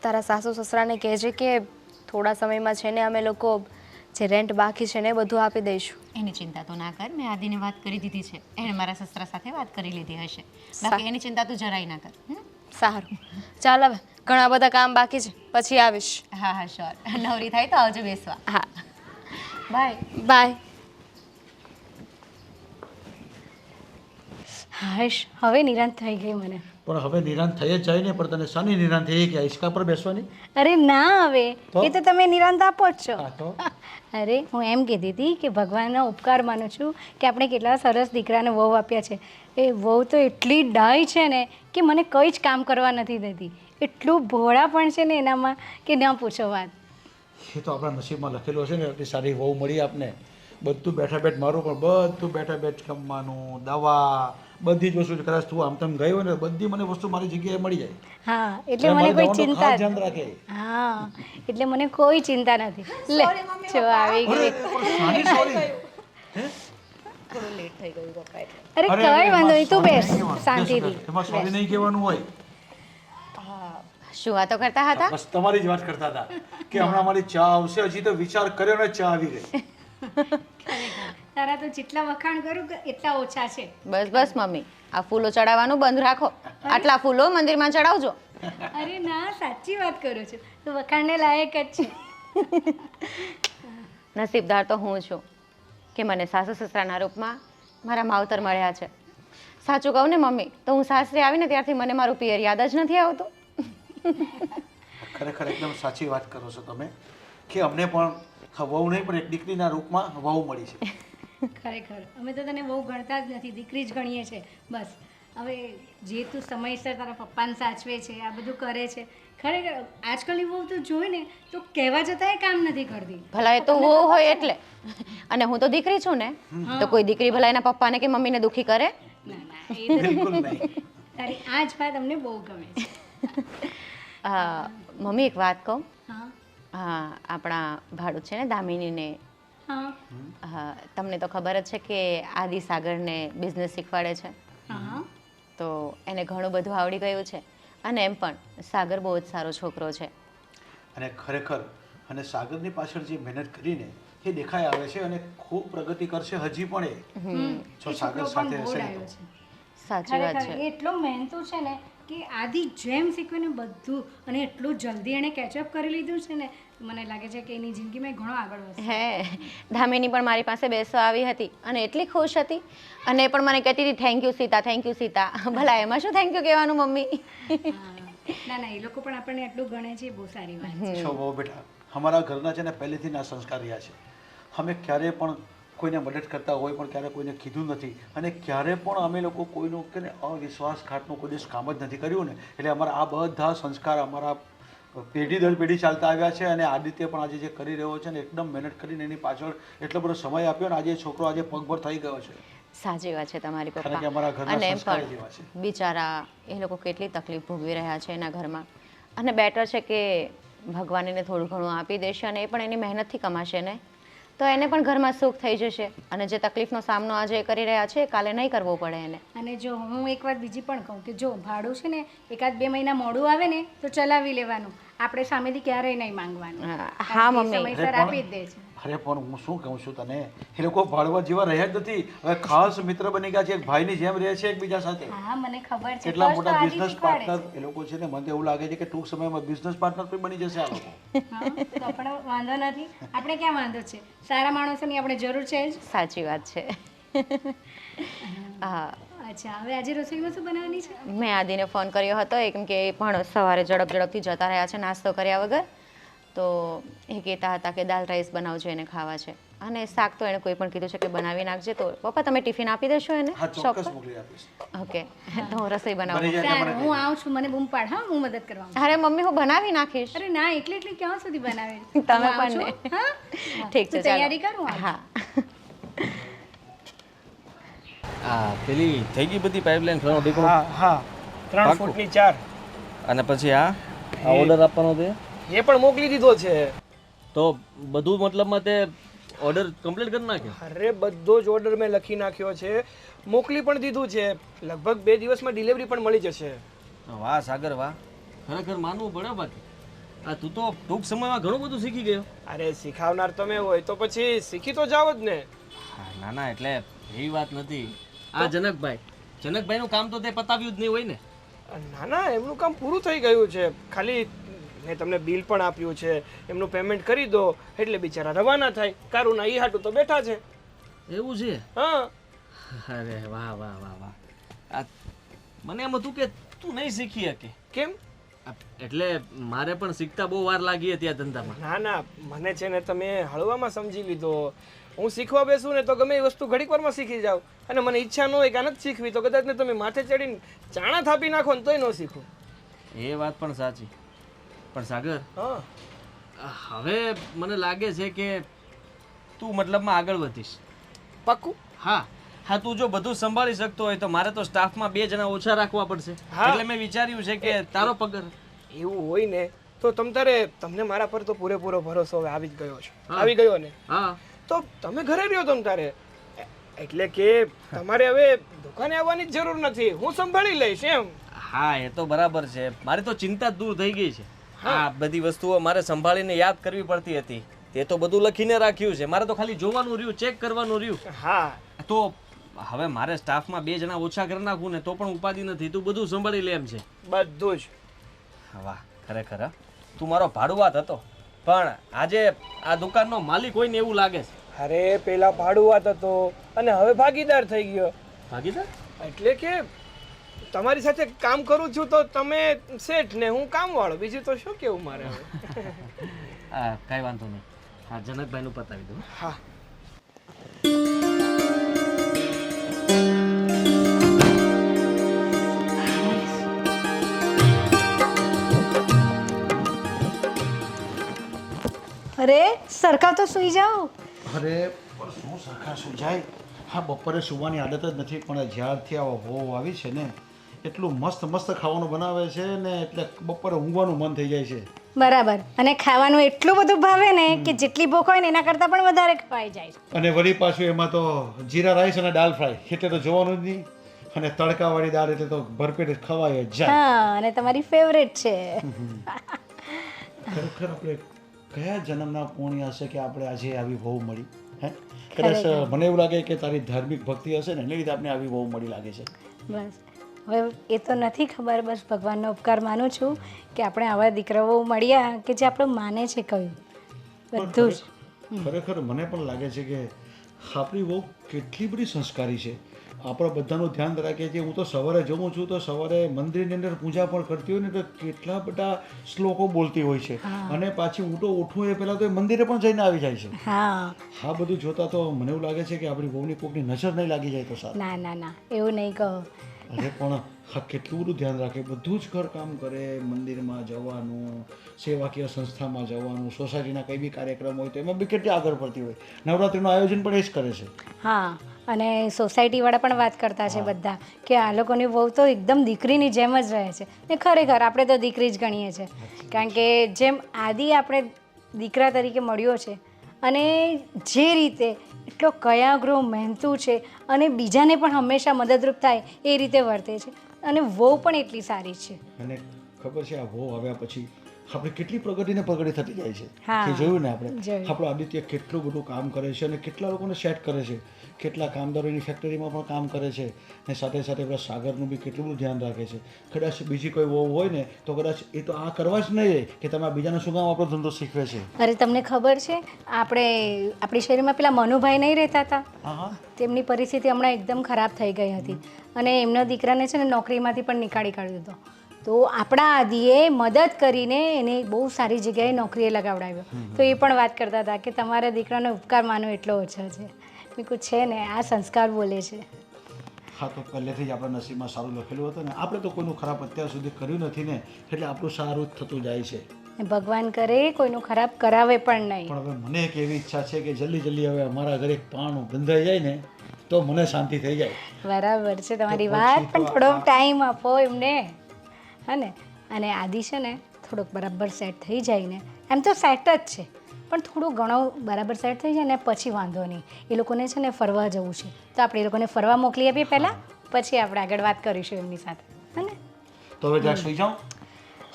તારા સાસુ સસરાને કહેજે કે થોડા સમયમાં છે ને અમે લોકો જે રેન્ટ બાકી છે ને એ બધું આપી દઈશું. એની ચિંતા તો ના કર, મેં આદિને વાત કરી દીધી છે. એણે મારા સસરા સાથે વાત કરી લીધી હશે. બાકી એની ચિંતા તું જરાય ના કર. સારું, ચાલ હવે ઘણા બધા કામ બાકી છે, પછી આવીશ. હા હા શ્યોર. નવરી થાય તો આવજો બેસવા. હા, બાય. બાય. હર્ષ, હવે નિરાંત થઈ ગઈ મને. પણ હવે નિરાંત થઈ જ જાય ને, પણ તને શાની નિરાંત થઈ કે હિંચકા પર બેસવાની? અરે ના, હવે તો? એ તો તમે નિરાંત આપો જ છો. હા તો અરે હું એમ કહેતી હતી કે ભગવાનનો ઉપકાર માનું છું કે આપણે કેટલા સરસ દીકરાને વહુ આપ્યા છે. એ વહુ તો એટલી ડાય છે ને કે મને કંઈ જ કામ કરવા નથી દેતી. એટલું ભોળા પણ છે ને એનામાં કે ન પૂછો વાત. એ તો આપણા નસીબમાં લખેલું હશે ને, એટલી સારી વહુ મળી આપને. બધું બેઠા બેઠ મારું પણ બધું બેઠા બેઠ કમવાનું, દવા, બધી જ વસ્તુ. કદાચ તું આમ તેમ ગઈ હોય ને બધી મને વસ્તુ મારી જગ્યાએ મળી જાય. હા, એટલે એટલે મને મારી કોઈ દવાનું ચિંતા ખાસ ધ્યાન રાખે. હા, એટલે મને કોઈ ચિંતા નથી. લે જો આવી ગઈ. સાની સોરી. અરે કઈ વાંધો નહીં, તું બેસ શાંતિથી. એમાં સોરી નહીં કહેવાનું હોય. શું વાતો કરતા હતા? બસ તમારી જ વાત કરતા હતા કે હમણાં મારી ચા આવશે. હજી તો વિચાર કર્યો ને ચા આવી ગઈ. તારા તો જેટલા વખાણ કરું એટલા ઓછા છે. બસ બસ મમ્મી, આ ફૂલો ચડાવવાનું બંધ રાખો. આટલા ફૂલો મંદિરમાં ચડાવજો. અરે ના, સાચી વાત કરું છું. તું વખાણને લાયક જ છે. નસીબદાર તો હું છું. કે મને સાસુ સસરાના રૂપમાં મારા માવતર મળ્યા છે. સાચું કહું ને મમ્મી, તો હું સાસરે આવીને ત્યારથી મને મારું પિયર યાદ જ નથી આવતું. ખરેખર એકદમ સાચી વાત કરો છો તમે કે અમને પણ વહુ નહીં પણ એક દીકરીના રૂપમાં વહુ મળી છે. ખરેખર અમે તો તને બહુ ગણતા જ નથી, દીકરી જ ગણીએ છીએ બસ. હવે જે તું સમયસર તારા પપ્પાને સાચવે છે, આ બધું કરે છે, ખરેખર આજકાલની બહુ તો જોઈ ને તો કહેવા જતાં એ કામ નથી કરતી. ભલા એ તો વહુ હોય એટલે, અને હું તો દીકરી છું ને, તો કોઈ દીકરી ભલા એના પપ્પાને કે મમ્મીને દુખી કરે? ના ના એ તો બિલકુલ નહીં. તારી આ જ વાત અમને બહુ ગમે છે. મમ્મી એક વાત કહું? હા હા, આપણા ભાડું છે ને દામિનીને, હા તમને તો ખબર જ છે કે આદિ સાગરને બિઝનેસ શીખવાડે છે. હા તો એને ઘણું બધું આવડી ગયું છે, અને એમ પણ સાગર બહુ જ સારો છોકરો છે. અને ખરેખર અને સાગરની પાછળ જે મહેનત કરીને એ દેખાઈ આવે છે અને ખૂબ પ્રગતિ કરશે હજી પણ એ જો સાગર સાથે હશે ને તો. સાચી વાત ખરેખર છે. એ એટલો મહેનતુ છે ને કે આદિ જેમ શીખવે ને બધું, અને એટલું જલ્દી એણે કેચઅપ કરી લીધું છે ને, મને લાગે છે કે એની જિંદગીમાં ઘણો આગળ વધશે. હે, ધામિની પણ મારી પાસે બેસવા આવી હતી અને એટલી ખુશ હતી, અને એ પણ મને કહેતી હતી thank you Sita, thank you Sita. ભલા એમાં શું થેન્ક યુ કહેવાનું મમ્મી? ના ના એ લોકો પણ આપણને એટલું ગણે છે, બહુ સારી વાત છે. છો બહુ બેટા, અમારા ઘરના છે ને પહેલેથી ના સંસ્કાર રહ્યા છે. અમે ક્યારેય પણ કોઈને મદદ કરતા હોય પણ ક્યારે કોઈને કીધું નથી, અને ક્યારે પણ અમે લોકો કોઈનું કે ને અવિશ્વાસઘાતનું કોઈ દિવસ કામ જ નથી કર્યું ને. એટલે અમારા આ બધા સંસ્કાર અમારા પેઢી દર પેઢી ચાલતા આવ્યા છે. અને આદિત્ય પણ આજે જે કરી રહ્યો છે ને એકદમ મહેનત કરીને એની પાછળ એટલો બધો સમય આપ્યો ને આજે છોકરો આજે પગભર થઈ ગયો છે. સાચી વાત છે તમારી કારણ કે અમારા પપ્પા. ઘરના અને એમ સંસ્કાર જ એવા છે. પણ બિચારા એ લોકો કેટલી તકલીફ ભોગવી રહ્યા છે એના ઘરમાં, અને બેટર છે કે ભગવાન એને થોડું ઘણું આપી દેશે, અને એ પણ એની મહેનતથી કમાશે ને, તો એને પણ ઘરમાં સુખ થઈ જશે. અને જે તકલીફનો સામનો આજે એ કરી રહ્યા છે કાલે નહીં કરવો પડે એને. અને જો હું એક વાત બીજી પણ કહું કે જો ભાડું છે ને 1-2 મહિના મોડું આવે ને તો ચલાવી લેવાનું, આપણે સામેથી ક્યારેય નહીં માંગવાનું. હા કારણ કે મમ્મી. સમયસર આપી જ દે છે. અરે પણ હું શું કહું છું તને, એ લોકો ભાડવા જેવા રહ્યા જ નથી. હવે ખાસ મિત્ર બની ગયા છે, એક ભાઈની જેમ રહે છે એકબીજા સાથે. હા મને ખબર છે. એટલા first તો મોટા આદિ બિઝનેસ શીખવાડે પાર્ટનર એ લોકો છે ને. મને તો એવું લાગે છે કે ટૂંક સમયમાં બિઝનેસ પાર્ટનર પણ બની જશે આ લોકો. છે. હા તો પણ વાંધો નથી, આપણે ક્યાં વાંધો છે, સારા માણસોની આપણે જરૂર છે જ. સાચી વાત છે. હા, અચ્છા હવે આજે રસોઈમાં શું બનાવવાની છે? મેં આદિને ફોન કર્યો હતો કેમ કે એ પણ સવારે ઝડપથી જતા રહ્યા છે નાસ્તો કર્યા વગર. તો એ કહેતા હતા કે દાલ રાઈસ બનાવજો, એને ખાવા છે. અને શાક તો એણે કોઈ પણ કીધું છે કે બનાવી નાખજે. તો પપ્પા તમે ટિફિન આપી દેશો એને હા શોપ ચોક્કસ પર? મોકલી આપીશ. ઓકે, તો હું રસોઈ બનાવું. બની જાય એટલે મને સારું હું આવું છું, મને બૂમ પાડ, હા હું મદદ કરવા આવું. અરે મમ્મી હું બનાવી નાખીશ. અરે ના એટલી ક્યાં સુધી બનાવે? તમે હું આવું પણ ને. છું, હા? ઠીક છે, તું તૈયારી કરું હા. આ પેલી થઈ ગઈ બધી પાઇપલાઇન ઘણો દીકરો હા હા 3 પાક્કું. ફૂટની 4 અને પછી આ ઓર્ડર આપવાનો તે એ પણ મોકલી દીધો છે. તો બધું મતલબમાં તે ઓર્ડર કમ્પ્લીટ કરી નાખ્યો? અરે બધો જ ઓર્ડર મેં લખી નાખ્યો છે, મોકલી પણ દીધું છે. લગભગ 2 દિવસમાં ડિલિવરી પણ મળી જશે. વાહ સાગર વાહ, ખરેખર માનવું પડે. બાકી આ તું તો ટૂંક સમયમાં ઘણું બધું શીખી ગયો. અરે શીખાવનાર તમે હોય તો પછી શીખી તો જાવ જ ને. હા, ના ના એટલે એવી વાત નથી. આ જનકભાઈનું કામ તો તે પતાવ્યું જ નહીં હોય ને? ના ના એમનું કામ પૂરું થઈ ગયું છે. ખાલી મેં તમને બિલ પણ આપ્યું છે, એમનું પેમેન્ટ કરી દો એટલે બિચારા રવાના થાય. કારુના ઈ હાટું તો બેઠા છે. એવું છે? હા અરે વાહ વાહ વાહ વાહ. આ મને એમ હતું કે તું નહીં શીખી શકે. કેમ? એટલે મારે પણ શીખતા બહુ વાર લાગી હતી આ ધંધામાં. ના ના મને છે ને તમે હળવામાં સમજી લીધો. હું શીખવા બેસું ને તો ગમે એ વસ્તુ ઘડીક વારમાં શીખી જાઉં, અને મને ઈચ્છા ન હોય કે આને જ શીખવી તો કદાચ ને તમે માથે ચડીને ચાણા થાપી નાખો ને તોય ન શીખું. એ વાત પણ સાચી. પણ સાગર હા હવે મને લાગે છે કે તું મતલબમાં આગળ વધીશ. પાક્કું? હા હા, તું જો બધું સંભાળી શકતો હોય તો મારે તો સ્ટાફમાં 2 જણા ઓછા રાખવા પડશે. હા. એટલે મેં વિચાર્યું છે કે તારો પગાર. એવું હોય ને તો તમને મારા પર તો પૂરેપૂરો ભરોસો હવે આવી જ ગયો છે. હા. આવી ગયો ને હા તો તમે ઘરે રહ્યો તમ તારે. એટલે કે તમારે હવે દુકાને આવવાની જ જરૂર નથી, હું સંભાળી લઈશ એમ. હા, એ તો બરાબર છે. મારી તો ચિંતા જ દૂર થઈ ગઈ છે. આ બધી વસ્તુઓ મારે સંભાળીને યાદ કરવી પડતી હતી. તે તો બધું લખીને રાખ્યું છે, મારે તો ખાલી જોવાનું રહ્યું, ચેક કરવાનું રહ્યું. હા તો હવે મારે સ્ટાફમાં 2 જણા ઓછા કરી નાખું ને તો પણ ઉપાધિ નથી. તું બધું સંભાળી લે એમ છે. બધું જ. વાહ ખરેખર હા. તું મારો ભાડુઆત હતો, પણ આજે આ દુકાનનો માલિક હોય ને એવું લાગે છે. અરે પેલા ભાડુઆત હતો અને હવે ભાગીદાર થઈ ગયો. ભાગીદાર? એટલે કે તમારી સાથે કામ કરું છું તો તમે શેઠ ને હું કામવાળો, બીજું તો શું કેવું મારે હવે. હા, કાંઈ વાંધો નહીં. હા, જનકભાઈનું પતાવી દઉં. હા. અરે સરખા તો સૂઈ જાઓ. અરે પણ શું સરખા સુજાય? હા, બપોરે સુવાની આદત જ નથી, પણ જ્યારથી આ વહુ આવી છે ને એટલું મસ્ત મસ્ત ખાવાનું બનાવે છે ને એટલે બપોરે ઊંઘવાનું મન થઈ જાય છે. બરાબર. અને ખાવાનું એટલું બધું ભાવે ને કે જેટલી ભૂખ હોય ને એના કરતાં પણ વધારે ખવાઈ જાય છે. અને વળી પાછું એમાં તો જીરા રાઈસ અને દાલ ફ્રાય એટલે તો જોવાનું જ નહીં. અને તડકાવાળી દાળ એટલે તો ભરપેટ ખવાય જ જાય. હા, અને તમારી ફેવરેટ છે. ખરેખર આપણે કયા જન્મના પુણ્ય હશે કે આપણે આજે આવી વહુ મળી? હે, કદાચ મને એવું લાગે કે તારી ધાર્મિક ભક્તિ હશે ને એને લીધે આપણે આવી વહુ મળી લાગે છે. બસ હવે એ તો નથી ખબર, બસ ભગવાનનો ઉપકાર માનું છું કે આપણે આવા દીકરાઓ મળ્યા કે જે આપણું માને છે કહ્યું બધું જ. ખરેખર મને પણ લાગે છે કે આપણી વહુ કેટલી બધી સંસ્કારી છે. આપણા બધાનું ધ્યાન રાખે છે. હું તો સવારે જઉં છું તો સવારે મંદિરની અંદર પૂજા પણ કરતી હોય ને તો કેટલા બધા શ્લોકો બોલતી હોય છે. અને પાછી હું તો ઉઠું એ પહેલાં તો એ મંદિરે પણ જઈને આવી જાય છે. હા, આ બધું જોતાં તો મને એવું લાગે છે કે આપણી વહુની કોકની નજર નહીં લાગી જાય તો સારું. ના ના ના, એવું નહીં કહો. અરે પણ હા, કેટલું બધું ધ્યાન રાખે, બધું જ ઘર કામ કરે, મંદિરમાં જવાનું, સેવાકીય સંસ્થામાં જવાનું, સોસાયટીના કંઈ બી કાર્યક્રમ હોય તો એમાં બી કેટલી આગળ પડતી હોય. નવરાત્રિનું આયોજન પણ એ જ કરે છે. હા, અને સોસાયટીવાળા પણ વાત કરતા છે બધા કે આ લોકોની વહુ તો એકદમ દીકરીની જેમ જ રહે છે. ને ખરેખર આપણે તો દીકરી જ ગણીએ છીએ, કારણ કે જેમ આદિ આપણે દીકરા તરીકે મળ્યો છે અને જે રીતે એટલો કયાગ્રહ મહેનતુ છે અને બીજાને પણ હંમેશા મદદરૂપ થાય એ રીતે વર્તે છે અને વહુ પણ એટલી સારી છે. અને ખબર છે આ વહુ આવ્યા પછી આપણે કેટલી પ્રગતિને પ્રગતિ થતી જાય છે. હા, કે જોયું ને આપણે જોયું. આપણું આદિત્ય કેટલું બધું કામ કરે છે અને કેટલા લોકોને સેટ કરે છે, કેટલા કામદારોની ફેક્ટરીમાં પણ કામ કરે છે ને સાથે સાથે પેલા સાગરનું બી કેટલું બધું ધ્યાન રાખે છે. કદાચ બીજી કોઈ વહુ હોય ને તો કદાચ એ તો આ કરવા જ નહીં કે તમે આ બીજાને શું કામ આપણો ધંધો શીખવે છે. અરે તમને ખબર છે આપણી શહેરમાં પેલા મનુભાઈ નહીં રહેતા હતા, હા હા, તેમની પરિસ્થિતિ હમણાં એકદમ ખરાબ થઈ ગઈ હતી અને એમના દીકરાને છે ને નોકરીમાંથી પણ નીકાળી કાઢ્યો હતો. તો આપણા આદિએ મદદ કરીને એને બહુ સારી જગ્યાએ નોકરીએ લગાવડાવ્યો. તો એ પણ વાત કરતા હતા કે તમારા દીકરાનો ઉપકાર માનો એટલો ઓછો છે. મેં કહ્યું છે ને, આ સંસ્કાર બોલે છે. હા, તો પહેલેથી જ આપણા નસીબમાં સારું લખેલું હતું ને આપણે તો કોઈનું ખરાબ અત્યાર સુધી કર્યું નથી ને એટલે આપણું સારું જ થતું જાય છે. ભગવાન કરે કોઈનું ખરાબ કરાવે પણ નહીં. પણ હવે મને એક એવી ઈચ્છા છે કે જલ્દી જલ્દી હવે અમારા ઘરે એક પાણું બંધાઈ જાય ને તો મને શાંતિ થઈ જાય. બરાબર છે તમારી તો વાત, પછી તો પણ થોડોક ટાઈમ આપો એમને. હા ને, અને આદિ છે ને થોડોક બરાબર સેટ થઈ જાય ને, એમ તો સેટ જ છે પણ થોડું ઘણું બરાબર સેટ થઈ જાય ને પછી વાંધો નહીં. એ લોકોને છે ને ફરવા જવું છે તો આપણે એ લોકોને ફરવા મોકલી આપીએ પહેલાં, પછી આપણે આગળ વાત કરીશું એમની સાથે. હા ને? તો હવે જ્યાં સુઈ જાઉં.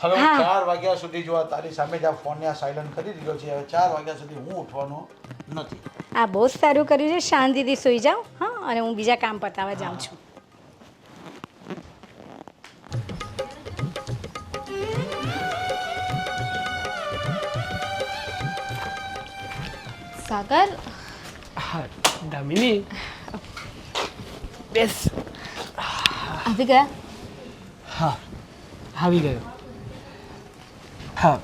હવે 4 વાગ્યા સુધી જો આ તારી સામે જ આ ફોનને આ સાયલન્ટ કરી દીધો છે, હવે 4 વાગ્યા સુધી હું ઉઠવાનો નથી. આ બહુ જ સારું કર્યું છે. શાંતિથી સૂઈ જાઓ. હા, અને હું બીજા કામ પતાવવા જાઉં છું. સાગર, હા દામિની, બેસ. આવી ગયા? હા, આવી ગયો. હા,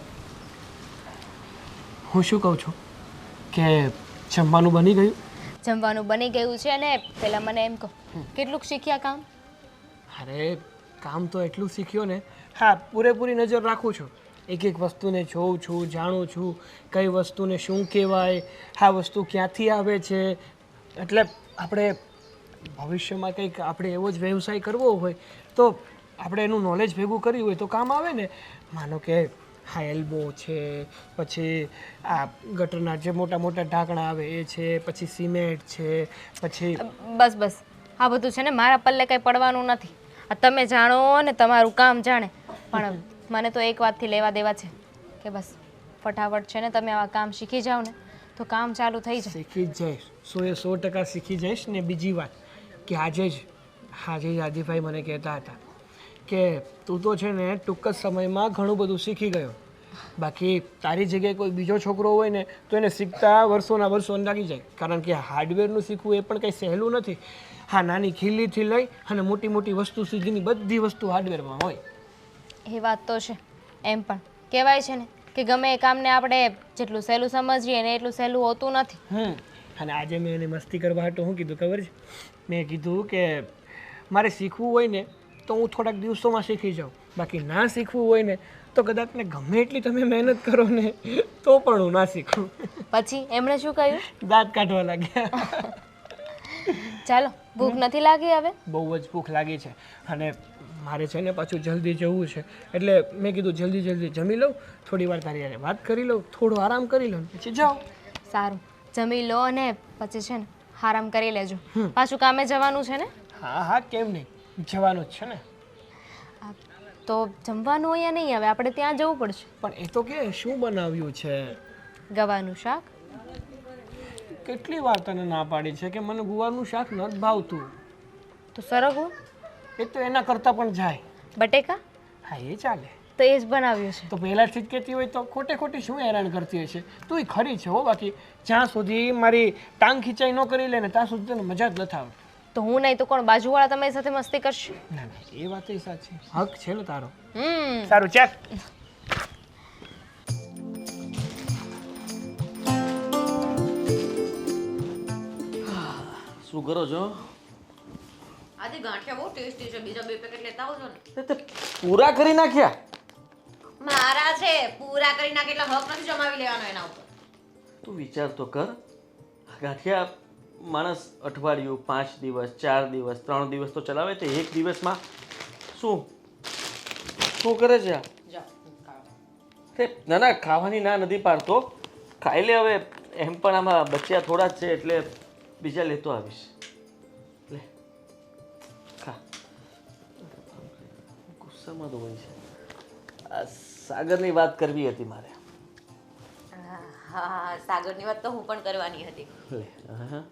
હું શું કહું છું કે જમવાનું બની ગયું? જમવાનું બની ગયું છે અને પહેલાં મને એમ કહો, કેટલુંક શીખ્યા કામ? અરે કામ તો એટલું શીખ્યો ને. હા, પૂરેપૂરી નજર રાખું છું, એક એક વસ્તુને જોઉં છું, જાણું છું કઈ વસ્તુને શું કહેવાય, આ વસ્તુ ક્યાંથી આવે છે. એટલે આપણે ભવિષ્યમાં કંઈક આપણે એવો જ વ્યવસાય કરવો હોય તો આપણે એનું નોલેજ ભેગું કર્યું હોય તો કામ આવે ને. માનો કે હા એલ્બો છે, પછી આ ગટરના જે મોટા મોટા ઢાંકણા આવે એ છે, પછી સિમેન્ટ છે, પછી બસ બસ, આ બધું છે ને મારા પલ્લે કંઈ પડવાનું નથી. આ તમે જાણો ને તમારું કામ જાણે, પણ મને તો એક વાતથી લેવા દેવા છે કે બસ ફટાફટ છે ને તમે આવા કામ શીખી જાઓ ને તો કામ ચાલુ થઈ જાય. શીખી જ જઈશ, 100% શીખી જઈશ. ને બીજી વાત કે આજે જ આદિભાઈ મને કહેતા હતા કે તું તો છે ને ટૂંક જ સમયમાં ઘણું બધું શીખી ગયો બાકી તારી જગ્યાએ કોઈ બીજો છોકરો હોય ને તો એને શીખતા વર્ષોના વર્ષો લાગી જાય, કારણ કે હાર્ડવેરનું શીખવું એ પણ કંઈ સહેલું નથી. હા, નાની ખીલીથી લઈ અને મોટી મોટી વસ્તુ સુધીની બધી વસ્તુ હાર્ડવેરમાં હોય. એ વાત તો છે. એમ પણ કહેવાય છે ને કે ગમે એ કામને આપણે જેટલું સહેલું સમજીએ ને એટલું સહેલું હોતું નથી. અને આજે મેં એને મસ્તી કરવા હાટું શું કીધું ખબર છે? મેં કીધું કે મારે શીખવું હોય ને તો હું થોડાક દિવસોમાં શીખી જાઉં, બાકી ના શીખવું હોય ને તો કદાચ ને ગમે એટલી તમે મહેનત કરો ને તો પણ હું ના શીખું. પછી એમણે શું કહ્યું? દાંત કાઢવા લાગ્યા. ચાલો, ભૂખ નથી લાગી હવે? બહુ જ ભૂખ લાગી છે અને મારે છે ને પાછું જલ્દી જવું છે, એટલે મેં કીધું જલ્દી જલ્દી જમી લઉં, થોડી વાર તારી હારે વાત કરી લઉં, થોડો આરામ કરી લઉં, પછી જાઓ. સારું, જમી લો અને પછી છે ને આરામ કરી લેજો. પાછું કામે જવાનું છે ને? હા હા, કેમ નહીં, જવાનું જ છે ને. તો જમવાનું અહીંયા નહીં, હવે આપણે ત્યાં જવું પડશે. પણ એ તો કે શું બનાવ્યું છે? ગવાનું શાક. કેટલી વાર તને ના પાડી છે કે મને ગુવારનું શાક નથી ભાવતું. તો સરગવું? એ તો એના કરતાં પણ જાય. બટેકા? હા, એ ચાલે. તો એ જ બનાવ્યું છે. તો પહેલાંથી જ કહેતી હોય તો ખોટે ખોટી શું હેરાન કરતી હોય છે? તું ખરી છે હો, બાકી જ્યાં સુધી મારી ટાંગ ખીચાઈ ન કરી લે ને ત્યાં સુધી તને મજા જ નથી આવતી. તો હું નહીં તો કોણ, બાજુવાળા તમારી સાથે મસ્તી કરશે? ના ના, એ વાત સાચી, હક છે ને તારો. હમ. સારું, ચાલ. શું કરો છો? આજે ગાંઠિયા બહુ ટેસ્ટી છે, બીજા 2 પેકેટ લેતા આવજો ને. તે પૂરા કરી નાખ્યા? મારા છે, પૂરા કરી નાખે એટલે હક નથી જમાવી લેવાનો એના ઉપર. તું વિચાર તો કર, આ ગાંઠિયા માણસ અઠવાડિયું, 5 દિવસ, 4 દિવસ, 3 દિવસ તો ચલાવે, તે એક દિવસમાં શું શું કરે છે આ? તે ના ના, ખાવાની ના નથી પાડતો, ખાઈ લે હવે. એમ પણ આમાં બચ્યા થોડા જ છે એટલે બીજા લેતો આવીશ. લે ખા. ગુસ્સામાં તો હોય છે. આ સાગરની વાત કરવી હતી મારે. હા, સાગરની વાત તો હું પણ કરવાની હતી. લે હા.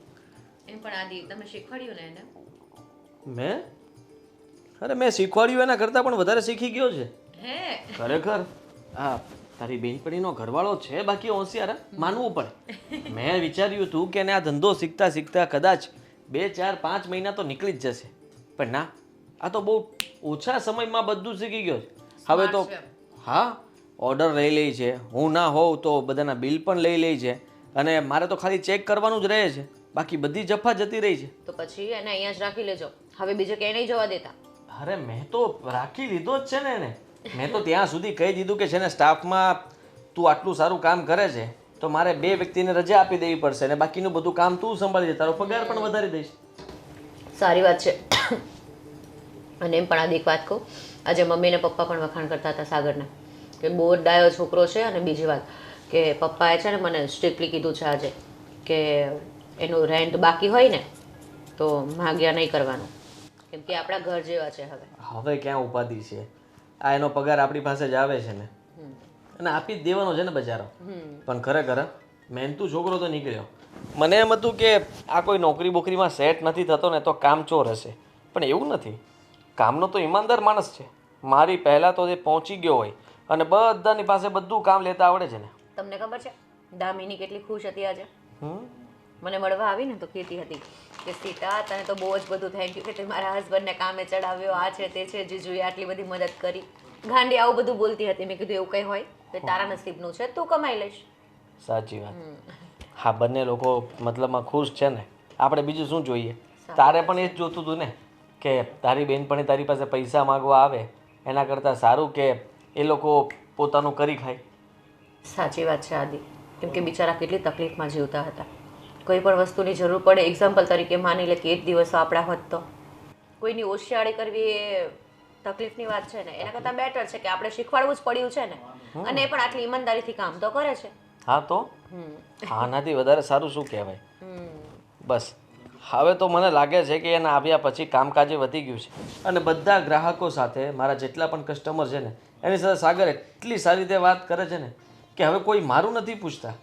એમ પણ આદિ તમે શીખવાડ્યું ને એને? મેં? અરે મેં શીખવાડ્યું એના કરતાં પણ વધારે શીખી ગયો છે. હે? ખરેખર. હા, તારી બેનપણીનો ઘરવાળો છે બાકી હોશિયાર, માનવું પડે. મેં વિચાર્યું હતું કે એને આ ધંધો શીખતા શીખતા કદાચ 2, 4, 5 મહિના તો નીકળી જ જશે, પણ ના, આ તો બહુ ઓછા સમયમાં બધું શીખી ગયો છે. હવે તો હા, ઓર્ડર લઈ લે છે, હું ના હોઉં તો બધાના બિલ પણ લઈ લે છે, અને મારે તો ખાલી ચેક કરવાનું જ રહે છે, બાકી બધી જફા જતી રહી છે. તો પછી એને અહીંયા જ રાખી લેજો, હવે બીજે ક્યાંય નહીં જવા દેતા. અરે મેં તો રાખી લીધો જ છે ને એને. મેં તો ત્યાં સુધી કહી દીધું કે છે ને સ્ટાફમાં તું આટલું સારું કામ કરે છે તો મારે 2 વ્યક્તિને રજા આપી દેવી પડશે અને બાકીનું બધું કામ તું સંભાળી દે, તારો પગાર પણ વધારી દઈશ. સારી વાત છે. અને એમ પણ આદિ એક વાત કહું, આજે મમ્મી ને પપ્પા પણ વખાણ કરતા હતા સાગરના કે બહુ જ ડાયો છોકરો છે. અને બીજી વાત કે પપ્પાએ છે ને મને સ્ટ્રિક્ટલી કીધું છે આજે કે એનું રેન્ટ બાકી હોય ને તો માગ્યા નહીં કરવાનું, કેમ કે આપણા ઘર જેવા છે. હવે ક્યાં ઉપાધિ છે? આ એનો પગાર આપણી પાસે જ આવે છે ને, અને આપી જ દેવાનો છે ને બજારો. પણ ખરેખર મહેનતુ છોકરો તો નીકળ્યો. મને એમ હતું કે આ કોઈ નોકરી બોકરીમાં સેટ નથી થતો ને તો કામચોર હશે, પણ એવું નથી. કામનો તો ઈમાનદાર માણસ છે. મારી પહેલાં તો એ પહોંચી ગયો હોય અને બધાની પાસે બધું કામ લેતા આવડે છે ને. તમને ખબર છે દામિની કેટલી ખુશ હતી આજે? મને મળવા આવી ને તો કહેતી હતી કે સીતા તને તો બહુ જ બધું થેન્ક યુ કે તે મારા હસબન્ડને કામે ચડાવ્યો, આ છે તે છે, જીજુએ આટલી બધી મદદ કરી. ગાંડી આવું બધું બોલતી હતી. મેં કીધું એવું કંઈ હોય તો તારા નસીબનું છે, તું કમાઈ લઈશ. સાચી વાત. હા, બંને લોકો મતલબમાં ખુશ છે ને, આપણે બીજું શું જોઈએ? તારે પણ એ જ જોતું હતું ને કે તારી બેનપણી તારી પાસે પૈસા માગવા આવે એના કરતાં સારું કે એ લોકો પોતાનું કરી ખાય. સાચી વાત છે આદિ, કેમ કે બિચારા કેટલી તકલીફમાં જીવતા હતા. કોઈ પણ વસ્તુની જરૂર પડે, એક્ઝામ્પલ તરીકે માની લે કે 1 દિવસ આપણા હોત તો કોઈની ઓશિયાળી કરવી એ તકલીફની વાત છે ને, એના કરતાં બેટર છે કે આપણે શીખવાડવું જ પડ્યું છે ને, અને એ પણ આટલી ઈમાનદારીથી કામ તો કરે છે. હા તો આનાથી વધારે સારું શું કહેવાય? બસ હવે તો મને લાગે છે કે એના આવ્યા પછી કામકાજે વધી ગયું છે અને બધા ગ્રાહકો સાથે મારા જેટલા પણ કસ્ટમર છે ને એની સાથે સાગર એટલી સારી રીતે વાત કરે છે ને કે હવે કોઈ મારું નથી પૂછતા,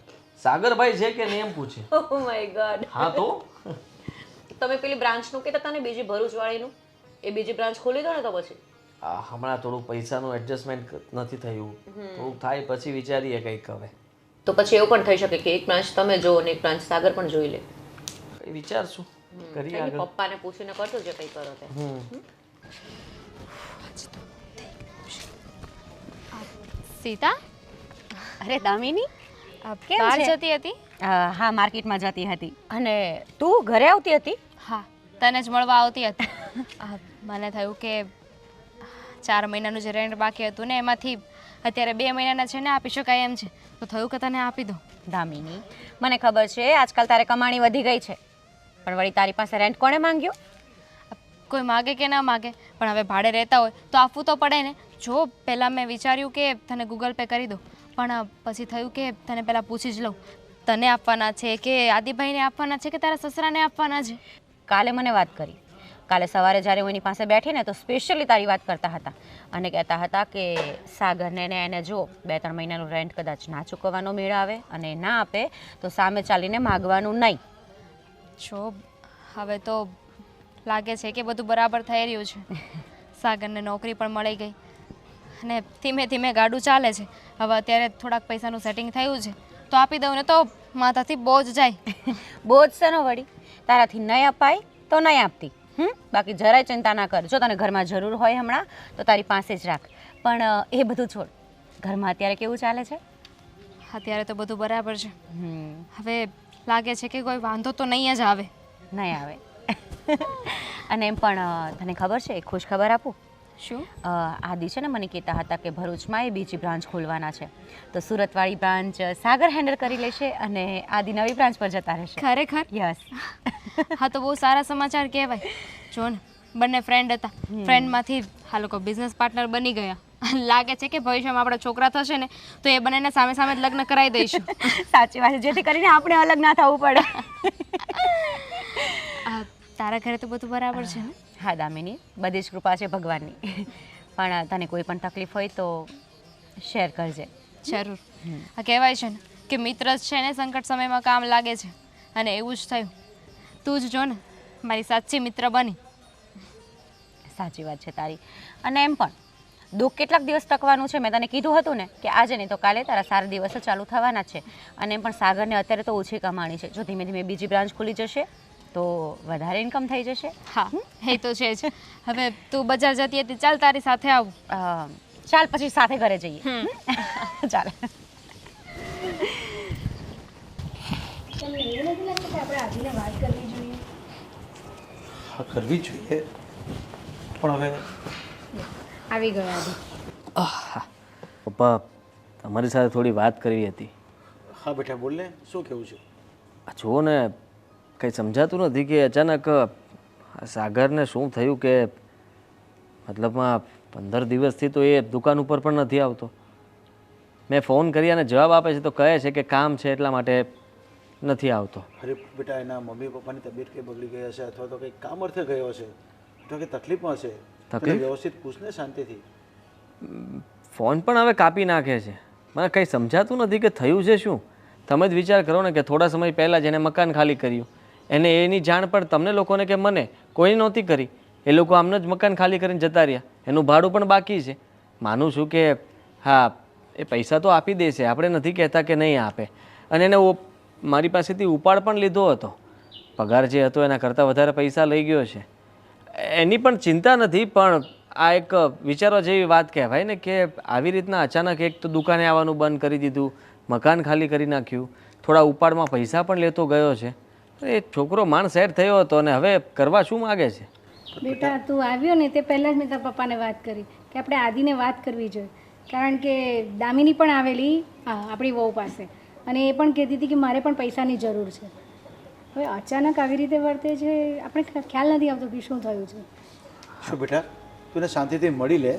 સાગરભાઈ છે કે નહીં એમ પૂછે. Oh my God. હા તો તમે પેલી બ્રાન્ચનું કહેતા હતા ને બીજી ભરૂચવાળીનું, એ બીજી બ્રાન્ચ ખોલી દો ને તો પછી. આ હમણાં થોડું પૈસાનું એડજસ્ટમેન્ટ નથી થયું, થોડુંક થાય પછી વિચારીએ કંઈક હવે. તો પછી એવું પણ થઈ શકે કે એક બ્રાન્ચ તમે જો અને એક બ્રાન્ચ સાગર પણ જોઈ લે. કંઈ વિચારશું, કરીએ આગળ. પપ્પાને પૂછીને કરજો જે કંઈ કરો તે. સીતા અરે દામિની કેમ બહાર છે? જતી હતી? હા માર્કેટમાં જતી હતી. અને તું ઘરે આવતી હતી? હા, તને જ મળવા આવતી હતી. મને થયું કે 4 મહિનાનું જે રેન્ટ બાકી હતું ને એમાંથી અત્યારે 2 મહિનાના છે ને આપી શકાય એમ છે, તો થયું કે તને આપી દો. દામિની મને ખબર છે આજકાલ તારે કમાણી વધી ગઈ છે, પણ વળી તારી પાસે રેન્ટ કોણે માંગ્યો? કોઈ માગે કે ના માગે, પણ હવે ભાડે રહેતા હોય તો આપવું તો પડે ને. જો પહેલાં મેં વિચાર્યું કે તને ગૂગલ પે કરી દઉં, પણ પછી થયું કે તને પહેલાં પૂછી જ લઉં તને આપવાના છે કે આદિભાઈને આપવાના છે કે તારા સસરાને આપવાના છે. કાલે મને વાત કરી. કાલે સવારે જ્યારે હું એની પાસે બેઠી ને તો સ્પેશિયલી તારી વાત કરતા હતા અને કહેતા હતા કે સાગરને ને એને જો 2-3 મહિનાનું રેન્ટ કદાચ ના ચૂકવવાનો મેળ આવે અને ના આપે તો સામે ચાલીને માગવાનું નહીં. જો હવે તો લાગે છે કે બધું બરાબર થઈ રહ્યું છે. સાગરને નોકરી પણ મળી ગઈ અને ધીમે ધીમે ગાડું ચાલે છે. હવે અત્યારે થોડાક પૈસાનું સેટિંગ થયું છે તો આપી દઉં ને તો માથાથી બોજ જાય. બોજ શેનો વળી, તારાથી નહીં અપાય તો નહીં આપતી. બાકી જરાય ચિંતા ના કર. જો તને ઘરમાં જરૂર હોય હમણાં તો તારી પાસે જ રાખ. પણ એ બધું છોડ, ઘરમાં અત્યારે કેવું ચાલે છે? અત્યારે તો બધું બરાબર છે. હવે લાગે છે કે કોઈ વાંધો તો નહીં જ આવે. નહીં આવે. અને એમ પણ તને ખબર છે એક ખુશ ખબર આપું? શું? આદિ છે ને મને કહેતા હતા કે ભરૂચમાં એ બીજી બ્રાન્ચ ખોલવાના છે, તો સુરતવાળી બ્રાન્ચ સાગર હેન્ડલ કરી લેશે અને આદિ નવી બ્રાન્ચ પર જતા રહેશે. ખરેખર? યસ. હા તો બહુ સારા સમાચાર કહેવાય. જો ને બંને ફ્રેન્ડ હતા, ફ્રેન્ડમાંથી આ લોકો બિઝનેસ પાર્ટનર બની ગયા. લાગે છે કે ભવિષ્યમાં આપણા છોકરા થશે ને તો એ બંનેને સામે સામે જ લગ્ન કરાવી દઈશું. સાચી વાત છે, જેથી કરીને આપણે અલગ ના થવું પડે. તારા ઘરે તો બધું બરાબર છે ને? હા દામિની, બધી જ કૃપા છે ભગવાનની. પણ તને કોઈ પણ તકલીફ હોય તો શેર કરજે. જરૂર. આ કહેવાય છે ને કે મિત્ર જ છે ને સંકટ સમયમાં કામ લાગે છે, અને એવું જ થયું. તું જ જો ને મારી સાચી મિત્ર બની. સાચી વાત છે તારી. અને એમ પણ દુઃખ કેટલાક દિવસ ટકવાનું છે. મેં તને કીધું હતું ને કે આજે નહીં તો કાલે તારા સારા દિવસો ચાલુ થવાના છે. અને એમ પણ સાગરને અત્યારે તો ઓછી કમાણી છે. જો ધીમે ધીમે બીજી બ્રાન્ચ ખુલી જશે તો વધારે ઇન્કમ થઈ જશે. હા એ તો છે જ. હવે તું બજાર જતી હતી, ચાલ તારી સાથે આવું. ચાલ પછી સાથે ઘરે જઈએ. ચાલ. તમને એવું નથી લાગતું કે આપણે આદિને વાત કરવી જોઈએ? હા કરવી જોઈએ, પણ હવે આવી ગયો આદિ. પપ્પા, તમારી સાથે થોડી વાત કરવી હતી. હા બેટા બોલ ને, શું કહેવું છે? આ જુઓ ને, કંઈ સમજાતું નથી કે અચાનક આ સાગરને શું થયું કે મતલબમાં 15 દિવસથી તો એ દુકાન ઉપર પણ નથી આવતો. મેં ફોન કરી અને જવાબ આપે છે તો કહે છે કે કામ છે એટલા માટે નથી આવતો. અરે બેટા એના મમ્મી પપ્પાની તબિયત કંઈ બગડી ગઈ હશે અથવા તો કંઈક કામ અર્થે ગયો હશે, અથવા કંઈ તકલીફમાં હશે. તકલીફ? વ્યવસ્થિત પૂછને શાંતિથી. ફોન પણ હવે કાપી નાખે છે. મને કંઈ સમજાતું નથી કે થયું છે શું. તમે જ વિચાર કરો ને કે થોડા સમય પહેલાં જ એને મકાન ખાલી કર્યું, એને એની જાણ પણ તમને લોકોને કે મને કોઈ નહોતી કરી. એ લોકો આમને જ મકાન ખાલી કરીને જતા રહ્યા. એનું ભાડું પણ બાકી છે. માનું છું કે હા એ પૈસા તો આપી દેશે, આપણે નથી કહેતા કે નહીં આપે. અને એને મારી પાસેથી ઉપાડ પણ લીધો હતો. પગાર જે હતો એના કરતાં વધારે પૈસા લઈ ગયો છે. એની પણ ચિંતા નથી, પણ આ એક વિચારવા જેવી વાત કહેવાય ને કે આવી રીતના અચાનક એક તો દુકાને આવવાનું બંધ કરી દીધું, મકાન ખાલી કરી નાખ્યું, થોડા ઉપાડમાં પૈસા પણ લેતો ગયો છે. એ છોકરો માણ સેટ થયો હતો અને હવે કરવા શું માગે છે? બેટા તું આવ્યો ને તે પહેલાં જ મેં તારા પપ્પાને વાત કરી કે આપણે આદિને વાત કરવી જોઈએ. કારણ કે દામિની પણ આવેલી આપણી વહુ પાસે અને એ પણ કહેતી હતી કે મારે પણ પૈસાની જરૂર છે. હવે અચાનક આવી રીતે વર્તે છે, આપણે ખ્યાલ નથી આવતો કે શું થયું છે. શું બેટા, તું એને શાંતિથી મળી લે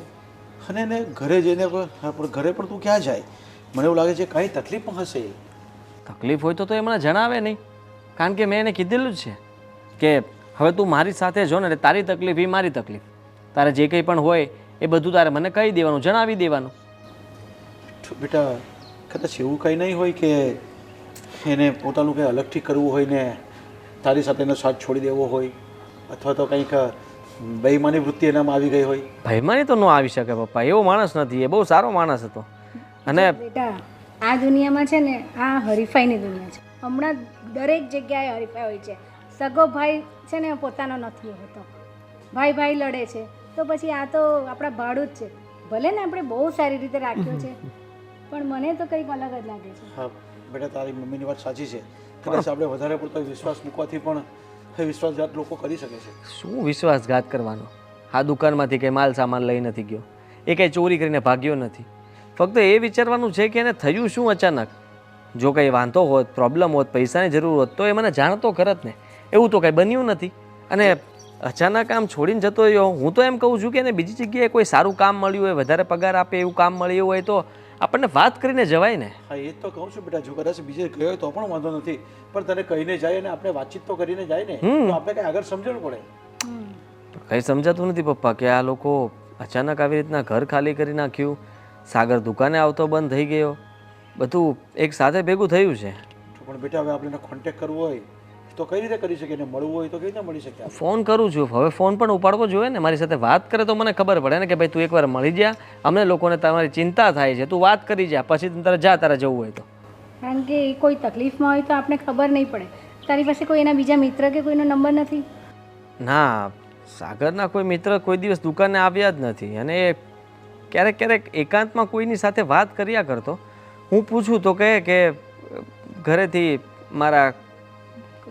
અને એને ઘરે જઈને પણ ઘરે પણ તું ક્યાં જાય? મને એવું લાગે છે કાંઈ તકલીફ પણ હશે. તકલીફ હોય તો એમણે જણાવે નહીં, કારણ કે મેં એને કીધેલું જ છે કે હવે તું મારી સાથે જો ને, તારી તકલીફ એ મારી તકલીફ. તારે જે કંઈ પણ હોય એ બધું તારે મને કહી દેવાનું, જણાવી દેવાનું. બેટા કદાચ એવું કંઈ નહીં હોય કે એને પોતાનું કંઈ અલગથી કરવું હોય ને તારી સાથે એનો સાથ છોડી દેવો હોય, અથવા તો કંઈક બેઈમાની વૃત્તિ એનામાં આવી ગઈ હોય. ભયમાની તો ન આવી શકે પપ્પા, એવો માણસ નથી, એ બહુ સારો માણસ હતો. અને બેટા આ દુનિયામાં છે ને આ હરીફાઈની દુનિયા છે. હમણાં દરેક જગ્યાએ હરીફાઈ હોય છે. સગો ભાઈ છે ને પોતાનો નથી હોતો, ભાઈ ભાઈ લડે છે. તો પછી આ તો આપણા ભાડું જ છે. ભલે ને આપણે બહુ સારી રીતે રાખ્યો છે, પણ મને તો કંઈક અલગ જ લાગે છે. હા બેટા, તારી મમ્મીની વાત સાચી છે. કદાચ આપણે વધારે પડતો વિશ્વાસ મૂકવાથી પણ એ વિશ્વાસઘાત લોકો કરી શકે છે. શું વિશ્વાસઘાત કરવાનો? આ દુકાનમાંથી કંઈ માલ સામાન લઈ નથી ગયો, એ કંઈ ચોરી કરીને ભાગ્યો નથી. ફક્ત એ વિચારવાનું છે કે એને થયું શું અચાનક. જો કંઈ વાંધો હોત, પ્રોબ્લેમ હોત, પૈસાની જરૂર હોત તો એ મને જાણતો ખરત ને. એવું તો કંઈ બન્યું નથી. અને અચાનક આમ છોડીને જતો રહ્યો. હું તો એમ કહું છું કે એને બીજી જગ્યાએ કોઈ સારું કામ મળ્યું હોય, વધારે પગાર આપે એવું કામ મળ્યું હોય તો આપણને વાત કરીને જવાય ને. હા એ જ તો કહું છું બેટા, જો કદાચ બીજે ગયો હોય તો પણ વાંધો નથી, પણ તને કહીને જાય અને આપણે વાતચીત તો કરીને જાય ને, તો આપણે કંઈ આગળ સમજણ પડે. કંઈ સમજાતું નથી પપ્પા કે આ લોકો અચાનક આવી રીતના ઘર ખાલી કરી નાખ્યું, સાગર દુકાને આવતો બંધ થઈ ગયો, બધું એક સાથે ભેગું થયું છે. પણ બેટા હવે આપણે કોન્ટેક્ટ કરવો હોય તો કઈ રીતે કરી શકીએ, ને મળવું હોય તો કઈ રીતે મળી શકે? ફોન કરું છું, હવે ફોન પણ ઉપાડવો જોઈએ ને. મારી સાથે વાત કરે તો મને ખબર પડે ને કે ભાઈ તું એકવાર મળી જા, અમને લોકોને તમારી ચિંતા થાય છે, તું વાત કરી જા, પછી તારે જા, તારે જવું હોય તો. કારણ કે એ કોઈ તકલીફમાં હોય તો આપણે ખબર નહીં પડે. તારી પાસે કોઈ એના બીજા મિત્ર કે કોઈનો નંબર નથી? ના, સાગરના કોઈ મિત્ર કોઈ દિવસ દુકાને આવ્યા જ નથી. અને એ ક્યારેક ક્યારેક એકાંતમાં કોઈની સાથે વાત કર્યા કરતો. હું પૂછું તો કહે કે ઘરેથી મારા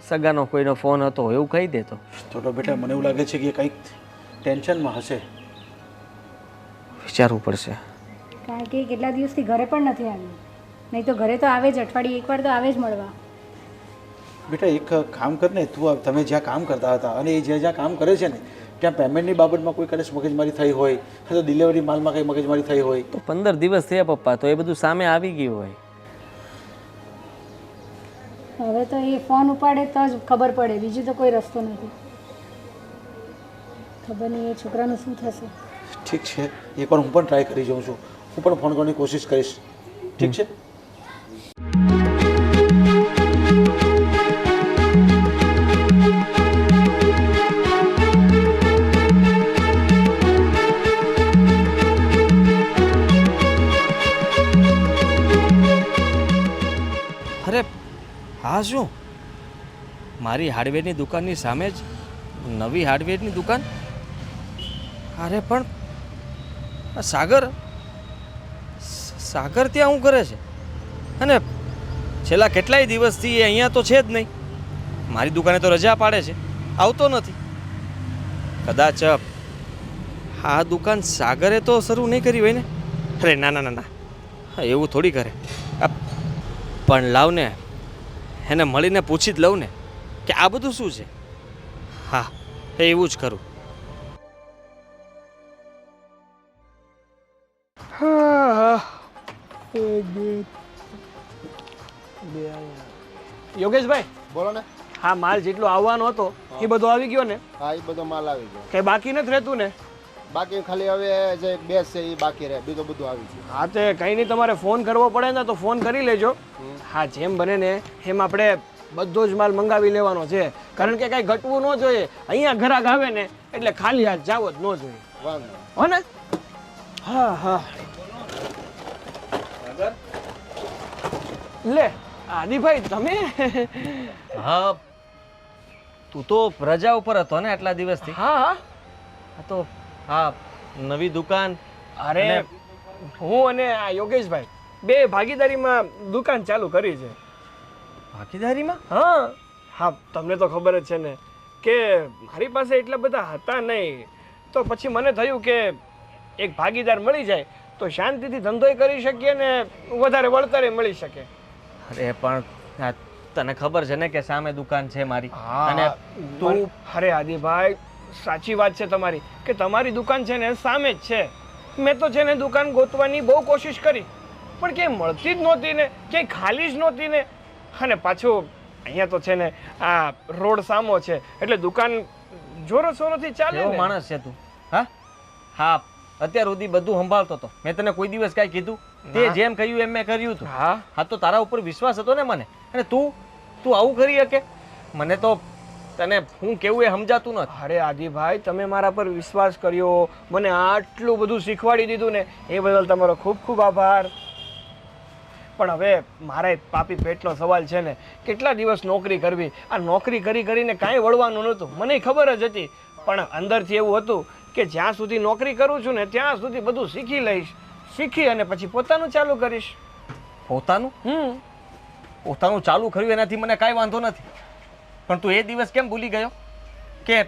સગાનો કોઈનો ફોન હતો એવું કહી દેતો. તો બેટા મને એવું લાગે છે કે કંઈક ટેન્શનમાં હશે. વિચારવું પડશે. કારણ કે કેટલા દિવસથી ઘરે પણ નથી આવ્યું. નહીં તો ઘરે તો આવે જ, અઠવાડિયે એકવાર તો આવે જ મળવા. બેટા એક કામ કર ને, તું તમે જ્યાં કામ કરતા હતા અને એ જ્યાં કામ કરે છે ને ત્યાં પેમેન્ટની બાબતમાં કોઈ કદાચ મગજમારી થઈ હોય, તો ડિલિવરી માલમાં કંઈ મગજમારી થઈ હોય તો 15 દિવસ થયા પપ્પા, તો એ બધું સામે આવી ગયું હોય. હવે તો એ ફોન ઉપાડે તો જ ખબર પડે, બીજું તો કોઈ રસ્તો નથી. ખબર નહીં એ છોકરાનું શું થશે. ઠીક છે, એકવાર હું પણ ટ્રાય કરી જાઉં છું, હું પણ ફોન કરવાની કોશિશ કરીશ. ઠીક છે. અરે હા, શું મારી હાર્ડવેરની દુકાનની સામે જ નવી હાર્ડવેરની દુકાન? અરે પણ આ સાગર ત્યાં શું કરે છે? અને છેલ્લા કેટલાય દિવસથી એ અહીંયા તો છે જ નહીં. મારી દુકાને તો રજા પાડે છે, આવતો નથી. કદાચ આ દુકાન સાગરે તો શરૂ નહીં કરી હોય ને? અરે ના ના ના ના, એવું થોડી કરે. પણ લાવ ને, એને મળીને પૂછી જ લઉં ને કે આ બધું શું છે. હા, એવું જ કરું. યોગેશભાઈ, બોલો ને. હા, માલ જેટલો આવવાનો હતો એ બધો આવી ગયો ને? હા, એ બધો માલ આવી ગયો. કઈ બાકી નથી રહેતું ને? બાકી ખાલી હવે જે બેસ છે એ બાકી રહે, બીજું બધું આવી ગયું. હા, તે કંઈ નહીં, તમારે ફોન કરવો પડે ને તો ફોન કરી લેજો. હા, જેમ બને ને એમ આપણે બધો જ માલ મંગાવી લેવાનો છે, કારણ કે કાંઈ ઘટવું ન જોઈએ. અહીંયા ઘરાક આવે ને એટલે ખાલી હાથ જાવો જ ન જોઈએ, વાંધો હો ને? હા હા. લે આદિભાઈ, તમે? હા, તું તો રજા ઉપર હતો ને આટલા દિવસથી? હા હા. તો હા, નવી દુકાન. અરે હું અને આ યોગેશભાઈ બે ભાગીદારીમાં દુકાન ચાલુ કરી છે. ભાગીદારીમાં? હા હા, તમને તો ખબર જ છે ને કે મારી પાસે એટલા બધા હતા નહીં, તો પછી મને થયું કે એક ભાગીદાર મળી જાય તો શાંતિથી ધંધોય કરી શકીએ ને વધારે વળતરે મળી શકે. અરે પણ આ તને ખબર છે ને કે સામે દુકાન છે મારી. અને તું, અરે આદિભાઈ, સાચી વાત છે તમારી કે તમારી દુકાન છે ને સામે જ છે. મેં તો છે ને દુકાન ગોતવાની બહુ કોશિશ કરી, પણ ક્યાંય મળતી જ નહોતી ને, ક્યાંય ખાલી જ નહોતી ને. અને પાછું અહીંયા તો છે ને આ રોડ સામો છે એટલે દુકાન જોરો શોરોથી ચાલે કેવો ને. માણસ છે તું? હા હા, અત્યાર સુધી બધું સંભાળતો હતો. મેં તને કોઈ દિવસ કાંઈ કીધું? તે જેમ કહ્યું એમ મેં કર્યું હતું. હા હા, તો તારા ઉપર વિશ્વાસ હતો ને મને. અને તું આવું કરી શકે? મને તો તને હું કેવું એ સમજાતું નથી. અરે આદિભાઈ, તમે મારા પર વિશ્વાસ કર્યો, મને આટલું બધું શીખવાડી દીધું ને એ બદલ તમારો ખૂબ ખૂબ આભાર. પણ હવે મારે પાપી પેટનો સવાલ છે ને, કેટલા દિવસ નોકરી કરવી? આ નોકરી કરીને કાંઈ વળવાનું નહોતું, મને ખબર જ હતી. પણ અંદરથી એવું હતું કે જ્યાં સુધી નોકરી કરું છું ને ત્યાં સુધી બધું શીખી લઈશ, શીખી અને પછી પોતાનું ચાલુ કરીશ. પોતાનું પોતાનું ચાલુ કર્યું એનાથી મને કાંઈ વાંધો નથી, પણ તું એ દિવસ કેમ ભૂલી ગયો કે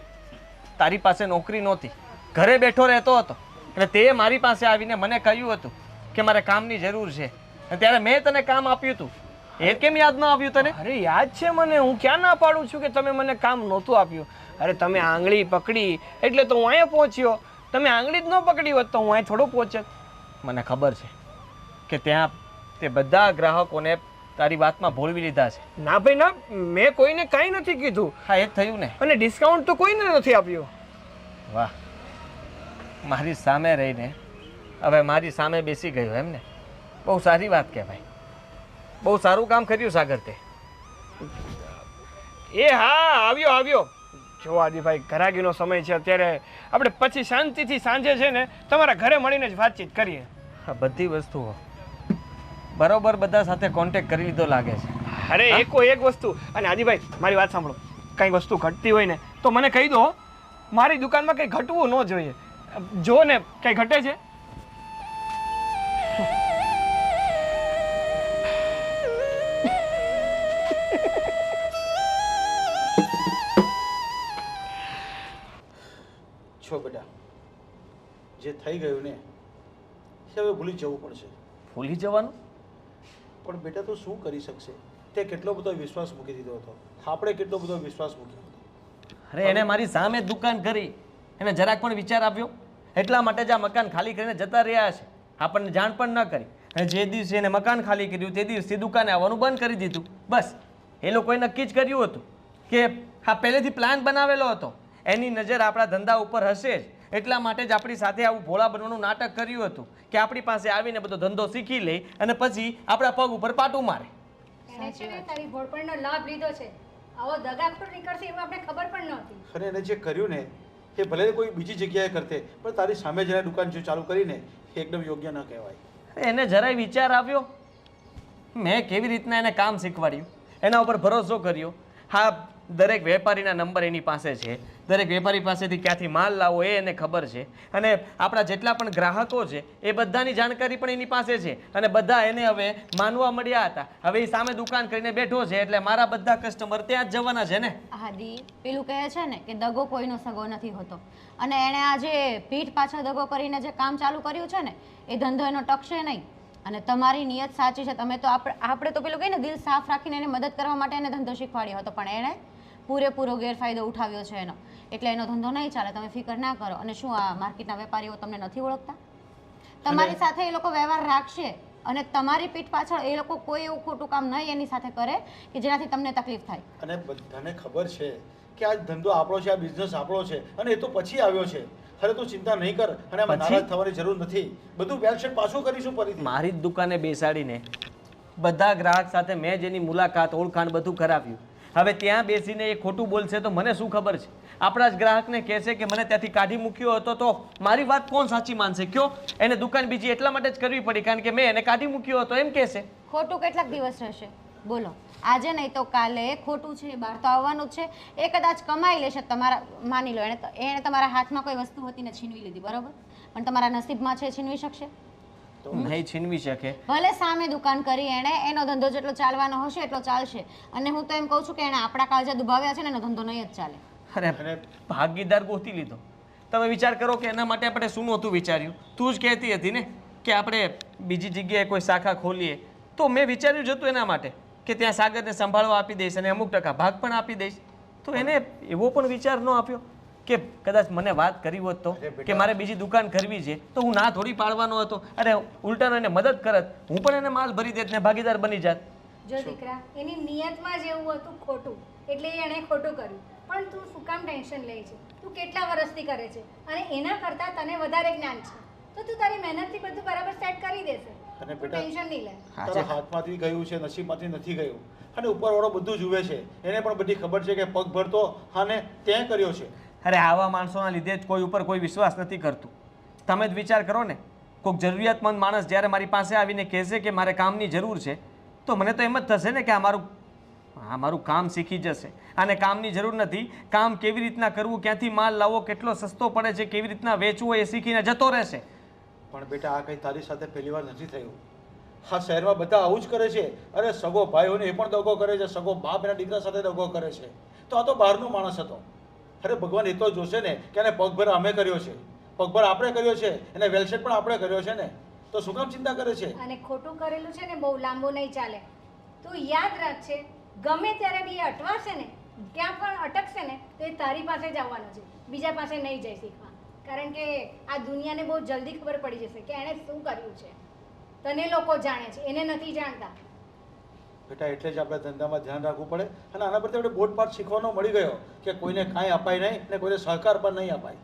તારી પાસે નોકરી નહોતી, ઘરે બેઠો રહેતો હતો, એટલે તે મારી પાસે આવીને મને કહ્યું હતું કે મારે કામની જરૂર છે, અને ત્યારે મેં તને કામ આપ્યું હતું. એ કેમ યાદ ન આવ્યું તને? અરે યાદ છે મને, હું ક્યાં ના પાડું છું કે તમે મને કામ નહોતું આપ્યું. અરે તમે આંગળી પકડી એટલે તો હું અહીંયા પહોંચ્યો, તમે આંગળી જ ન પકડી હોત તો હું અહીં થોડો પહોંચત. મને ખબર છે કે ત્યાં તે બધા ગ્રાહકોને તારી વાતમાં ભોળવી લીધા છે. ના ભાઈ ના, મેં કોઈને કાંઈ નથી કીધું. હા, એ જ થયું ને. અને ડિસ્કાઉન્ટ તો કોઈને નથી આપ્યું. વાહ, મારી સામે રહીને હવે મારી સામે બેસી ગયો એમ ને? બહુ સારી વાત કહેવાય, બહુ સારું કામ કર્યું સાગર તે. એ હા, આવ્યો. જો આદિભાઈ, ઘરાગીનો સમય છે અત્યારે, આપણે પછી શાંતિથી સાંજે છે ને તમારા ઘરે મળીને જ વાતચીત કરીએ. આ બધી વસ્તુઓ બરોબર બધા સાથે કોન્ટેક્ટ કરી લીધો લાગે છે. અરે એકો એક વસ્તુ. અને આદિભાઈ, મારી વાત સાંભળો, કંઈ વસ્તુ ઘટતી હોય ને તો મને કહી દો. મારી દુકાનમાં કંઈ ઘટવું ન જોઈએ. જો ને કંઈ ઘટે છે? છો બેટા, જે થઈ ગયું ને એ હવે ભૂલી જવું પડશે. ભૂલી જવાનું? પણ બેટા તો શું કરી શકશે? તે કેટલો બધો વિશ્વાસ મૂકી દીધો હતો, આપણે કેટલો બધો વિશ્વાસ મૂક્યો હતો. અરે એને મારી સામે દુકાન કરી, એને જરાક પણ વિચાર આપ્યો? એટલા માટે જ આ મકાન ખાલી કરીને જતા રહ્યા છે, આપણને જાણ પણ ન કરી. અને જે દિવસે એને મકાન ખાલી કર્યું તે દિવસથી દુકાને આવવાનું બંધ કરી દીધું. બસ એ લોકોએ નક્કી જ કર્યું હતું કે આ પહેલેથી પ્લાન બનાવેલો હતો, એની નજર આપણા ધંધા ઉપર હશે જ, એટલા માટે જ આપણી સાથે આવું ભોળા બનવાનું નાટક કર્યું હતું કે આપણી પાસે આવીને બધો ધંધો શીખી લે અને પછી આપણા પગ ઉપર પાટું મારે. એને છે ને તારી ભોળપણનો લાભ લીધો છે. આવો દગાખોર નીકળશે એવું આપણે ખબર પણ નહોતી. અને એને જે કર્યું ને એ ભલે કોઈ બીજી જગ્યાએ કરતે, પણ તારી સામે જઈને દુકાન જો ચાલુ કરીને એ એકદમ યોગ્ય ન કહેવાય. એને જરાય વિચાર આવ્યો? મેં કેવી રીતના એને કામ શીખવાડ્યું, એના ઉપર ભરોસો કર્યો. હા, દરેક વેપારીના નંબર એની પાસે છે, દરેક વેપારી પાસેથી ક્યાંથી માલ લાવો એ એને ખબર છે, અને આપણા જેટલા પણ ગ્રાહકો છે એ બધાની જાણકારી પણ એની પાસે છે, અને બધા એને હવે માનવા મળ્યા હતા. હવે એ સામે દુકાન કરીને બેઠો છે એટલે મારા બધા કસ્ટમર ત્યાં જ જવાના છે ને. આદિ, પેલું કહે છે ને કે દગો કોઈનો સગો નથી હોતો, અને એણે આ જે પીઠ પાછળ દગો કરીને જે કામ ચાલુ કર્યું છે ને એ ધંધો એનો ટકશે નહીં. અને તમારી નિયત સાચી છે, તમે તો આપણે તો પેલું કહીએ ને દિલ સાફ રાખીને એને મદદ કરવા માટે એને ધંધો શીખવાડ્યો હતો, પણ એણે પૂરેપૂરો ગેરફાયદો ઉઠાવ્યો છે એનો, એટલે એનો ધંધો નહીં ચાલે. તમે ફિકર ના કરો. અને શું આ માર્કેટના વેપારીઓ તમને નથી ઓળખતા? તમારી સાથે એ લોકો વ્યવહાર રાખશે અને તમારી પીઠ પાછળ એ લોકો કોઈ એવું ખોટું કામ નહીં એની સાથે કરે કે જેનાથી તમને તકલીફ થાય. અને બધાને ખબર છે કે આ ધંધો આપણો છે, આ બિઝનેસ આપણો છે, અને એ તો પછી આવ્યો છે. હવે તું ચિંતા નહીં કર, અને આમાં નારાજ થવાની જરૂર નથી. બધું વેલસેટ પાછું કરીશું ફરીથી. મારી જ દુકાને બેસાડીને બધા ગ્રાહક સાથે મેં જેની મુલાકાત, ઓળખાણ બધું કરાવ્યું. હવે ત્યાં બેસીને એ ખોટું બોલશે તો મને શું ખબર છે? આપણા જ ગ્રાહકને કહેશે કે મને ત્યાંથી કાઢી મૂક્યો હતો, તો મારી વાત કોણ સાચી માનશે? કયો? એને દુકાન બીજી એટલા માટે જ કરવી પડી કારણ કે મેં એને કાઢી મૂક્યો હતો એમ કહેશે. ખોટું કેટલાક દિવસ રહેશે? બોલો. આજે નહીં તો કાલે ખોટું છે, બહાર તો આવવાનું જ છે. એ કદાચ કમાઈ લેશે, તમારા માની લો એણે તમારા હાથમાં કોઈ વસ્તુ હતી ને છીનવી લીધી, બરોબર, પણ તમારા નસીબમાં છે છીનવી શકશે? નહીં છીનવી શકે. ભલે સામે દુકાન કરી એણે, એનો ધંધો જેટલો ચાલવાનો હશે એટલો ચાલશે, અને હું તો એમ કહું છું કે એણે આપણા કાળજા દુભાવ્યા છે ને એનો ધંધો નહીં જ ચાલે. અરે ભાગીદાર ગોતી લીધો. તમે વિચાર કરો કે એના માટે આપણે શું નહોતું વિચાર્યું? તું જ કહેતી હતી ને કે આપણે બીજી જગ્યાએ કોઈ શાખા ખોલીએ, તો મેં વિચાર્યું જ હતું એના માટે કે ત્યાં સાગરને સંભાળવા આપી દઈશ અને અમુક ટકા ભાગ પણ આપી દઈશ. તો એને એવો પણ વિચાર ન આપ્યો કે કદાચ મને વાત કરી હોત તો કે મારે બીજી દુકાન કરવી છે તો હું ના થોડી પાડવાનો હતો. અરે ઉલટાનો એને મદદ કરત, હું પણ એને માલ ભરી દેત ને ભાગીદાર બની જાત. જો દીકરા, એની નિયતમાં જ એવું હતું ખોટું, એટલે એણે ખોટું કર્યું. પણ તું શું કામ ટેન્શન લે છે? તું કેટલા વર્ષથી કરે છે અને એના કરતાં તને વધારે જ્ઞાન છે, તો તું તારી મહેનતથી બધું બરાબર સેટ કરી દેશે. અને તું બેટા ટેન્શન નહીં લે. તારા હાથમાંથી ગયું છે, નસીબમાંથી નથી ગયું, અને ઉપરવાળો બધું જુએ છે. એને પણ બધી ખબર છે કે પગ ભરતો અને તે કર્યો છે. અરે આવા માણસોના લીધે જ કોઈ ઉપર કોઈ વિશ્વાસ નથી કરતું. તમે જ વિચાર કરો ને, કોઈક જરૂરિયાતમંદ માણસ જ્યારે મારી પાસે આવીને કહેશે કે મારે કામની જરૂર છે, તો મને તો એમ જ થશે ને કે આ મારું કામ શીખી જશે. આને કામની જરૂર નથી, કામ કેવી રીતના કરવું, ક્યાંથી માલ લાવવો, કેટલો સસ્તો પડે છે, કેવી રીતના વેચવો, એ શીખીને જતો રહેશે. પણ બેટા આ કંઈ તારી સાથે પહેલી વાર નથી થયું. હા, શહેરમાં બધા આવું જ કરે છે. અરે સગો ભાઈઓને એ પણ દગો કરે છે, સગો બાપ એના દીકરા સાથે દગો કરે છે. તો આ તો બહારનો માણસ હતો. અરે ભગવાન એ તો જોશે ને કે એને પગભર અમે કર્યો છે, પગભર આપણે કર્યો છે, એને વેલસેટ પણ આપણે કર્યો છે ને, તો શું કામ ચિંતા કરે છે? અને ખોટું કરેલું છે ને બહુ લાંબુ નહીં ચાલે. તું યાદ રાખજે, ગમે ત્યારે બી એ અટવાશે ને, ક્યાં પણ અટકશે ને, તો એ તારી પાસે જ આવવાનો છે, બીજા પાસે નહીં જાય શીખવા. કારણ કે આ દુનિયાને બહુ જલ્દી ખબર પડી જશે કે એણે શું કર્યું છે. તને લોકો જાણે છે, એને નથી જાણતા. બેટા એટલે જ આપણે ધંધામાં ધ્યાન રાખવું પડે. અને આના પરથી આપણે બોધપાઠ શીખવાનો મળી ગયો કે કોઈને કાંઈ અપાય નહીં ને કોઈને સહકાર પણ નહીં અપાય.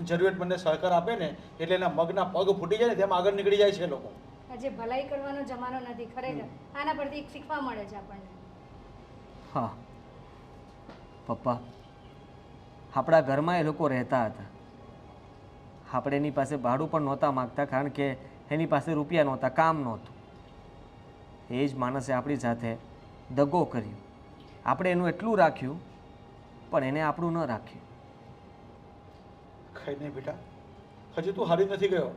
જરૂરિયાતમંદને સહકાર આપે ને એટલે એના મગના પગ ફૂટી જાય ને તેમ આગળ નીકળી જાય છે લોકો. આજે ભલાઈ કરવાનો જમાનો નથી ખરેખર. આના પરથી શીખવા મળે છે આપણને. હા પપ્પા, આપણા ઘરમાં એ લોકો રહેતા હતા. આપણે એની પાસે ભાડું પણ નહોતા માગતા, કારણ કે એની પાસે રૂપિયા નહોતા, કામ નહોતું. એ જ માણસે આપણી સાથે દગો કર્યો. આપણે એનું એટલું રાખ્યું, પણ એને આપણું ન રાખ્યું. કઈ નહીં બેટા, હજી તું હારી નથી ગયો.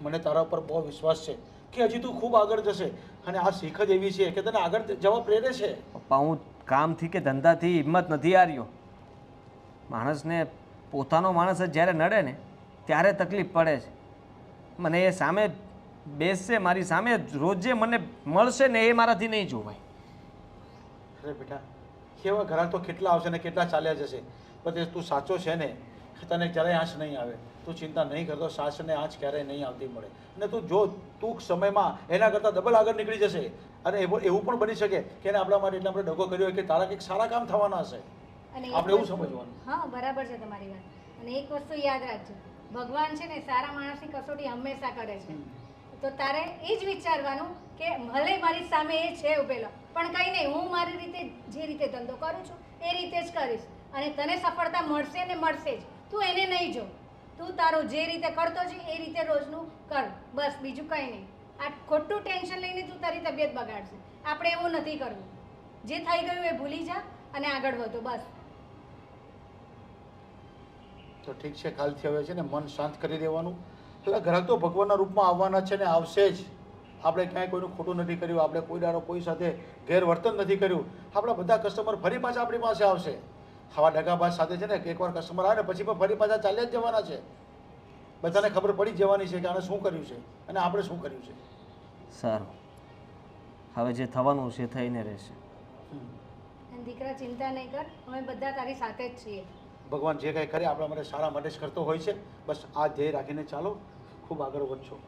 મને તારા ઉપર બહુ વિશ્વાસ છે કે હજી તું ખૂબ આગળ જશે. અને આ શીખ જ એવી છે કે તને આગળ જવા પ્રેરે છે. પપ્પા, હું કામથી કે ધંધાથી હિંમત નથી હાર્યો. માણસને પોતાનો માણસ જ જ્યારે નડે ને ત્યારે તકલીફ પડે છે. મને એ સામે બેસશે, મારી સામે રોજે મને મળશે ને, એ મારાથી નહીં જોવાય. અરે બેટા, એવા ઘરાક તો કેટલા આવશે ને કેટલા ચાલ્યા જશે. પણ તું સાચો છે ને, તને ક્યારેય આંચ નહીં આવે. તું ચિંતા નહીં કરતો, સાસને આંચ ક્યારેય નહીં આવતી મળે. અને તું જો ટૂંક સમયમાં એના કરતાં ડબલ આગળ નીકળી જશે. અને એવું પણ બની શકે કે એને આપણા માટે એટલે આપણે ડગો કર્યો હોય કે તારા કંઈક સારા કામ થવાના હશે. અને એક આપણે એવું વસ્તુ- સમજવાનું. હા, બરાબર છે તમારી વાત. અને એક વસ્તુ યાદ રાખજો, ભગવાન છે ને સારા માણસની કસોટી હંમેશા કરે છે. તો તારે એ જ વિચારવાનું કે ભલે મારી સામે એ છે ઉભેલો, પણ કંઈ નહીં, હું મારી રીતે જે રીતે ધંધો કરું છું એ રીતે જ કરીશ. અને તને સફળતા મળશે ને મળશે જ. તું એને નહીં જો, તું તારું જે રીતે કરતો છે એ રીતે રોજનું કર, બસ, બીજું કંઈ નહીં. આ ખોટું ટેન્શન લઈને તું તારી તબિયત બગાડશે. આપણે એવું નથી કરવું. જે થઈ ગયું એ ભૂલી જા અને આગળ વધો, બસ. તો ઠીક છે, કાલથી હવે છે ને મન શાંત કરી દેવાનું. એટલે ગ્રાહક તો ભગવાનના રૂપમાં આવવાના છે ને આવશે જ. આપણે ક્યાંય કોઈનું ખોટું નથી કર્યું, આપણે કોઈ દાડો કોઈ સાથે ગેરવર્તન નથી કર્યું. આપણા બધા કસ્ટમર ફરી પાછા આપણી પાસે આવશે. આવા ડગાબાજ સાથે છે ને એકવાર કસ્ટમર આવે ને પછી પણ ફરી પાછા ચાલ્યા જ જવાના છે. બધાને ખબર પડી જ જવાની છે કે આને શું કર્યું છે અને આપણે શું કર્યું છે. સારું, હવે જે થવાનું છે થઈને રહેશે. અને દીકરા, ચિંતા નહીં કર, અમે બધા તારી સાથે જ છીએ. ભગવાન જે કંઈ કરે આપણા માટે સારા માટે જ કરતો હોય છે. બસ આ ધ્યેય રાખીને ચાલો, ખૂબ આગળ વધશો.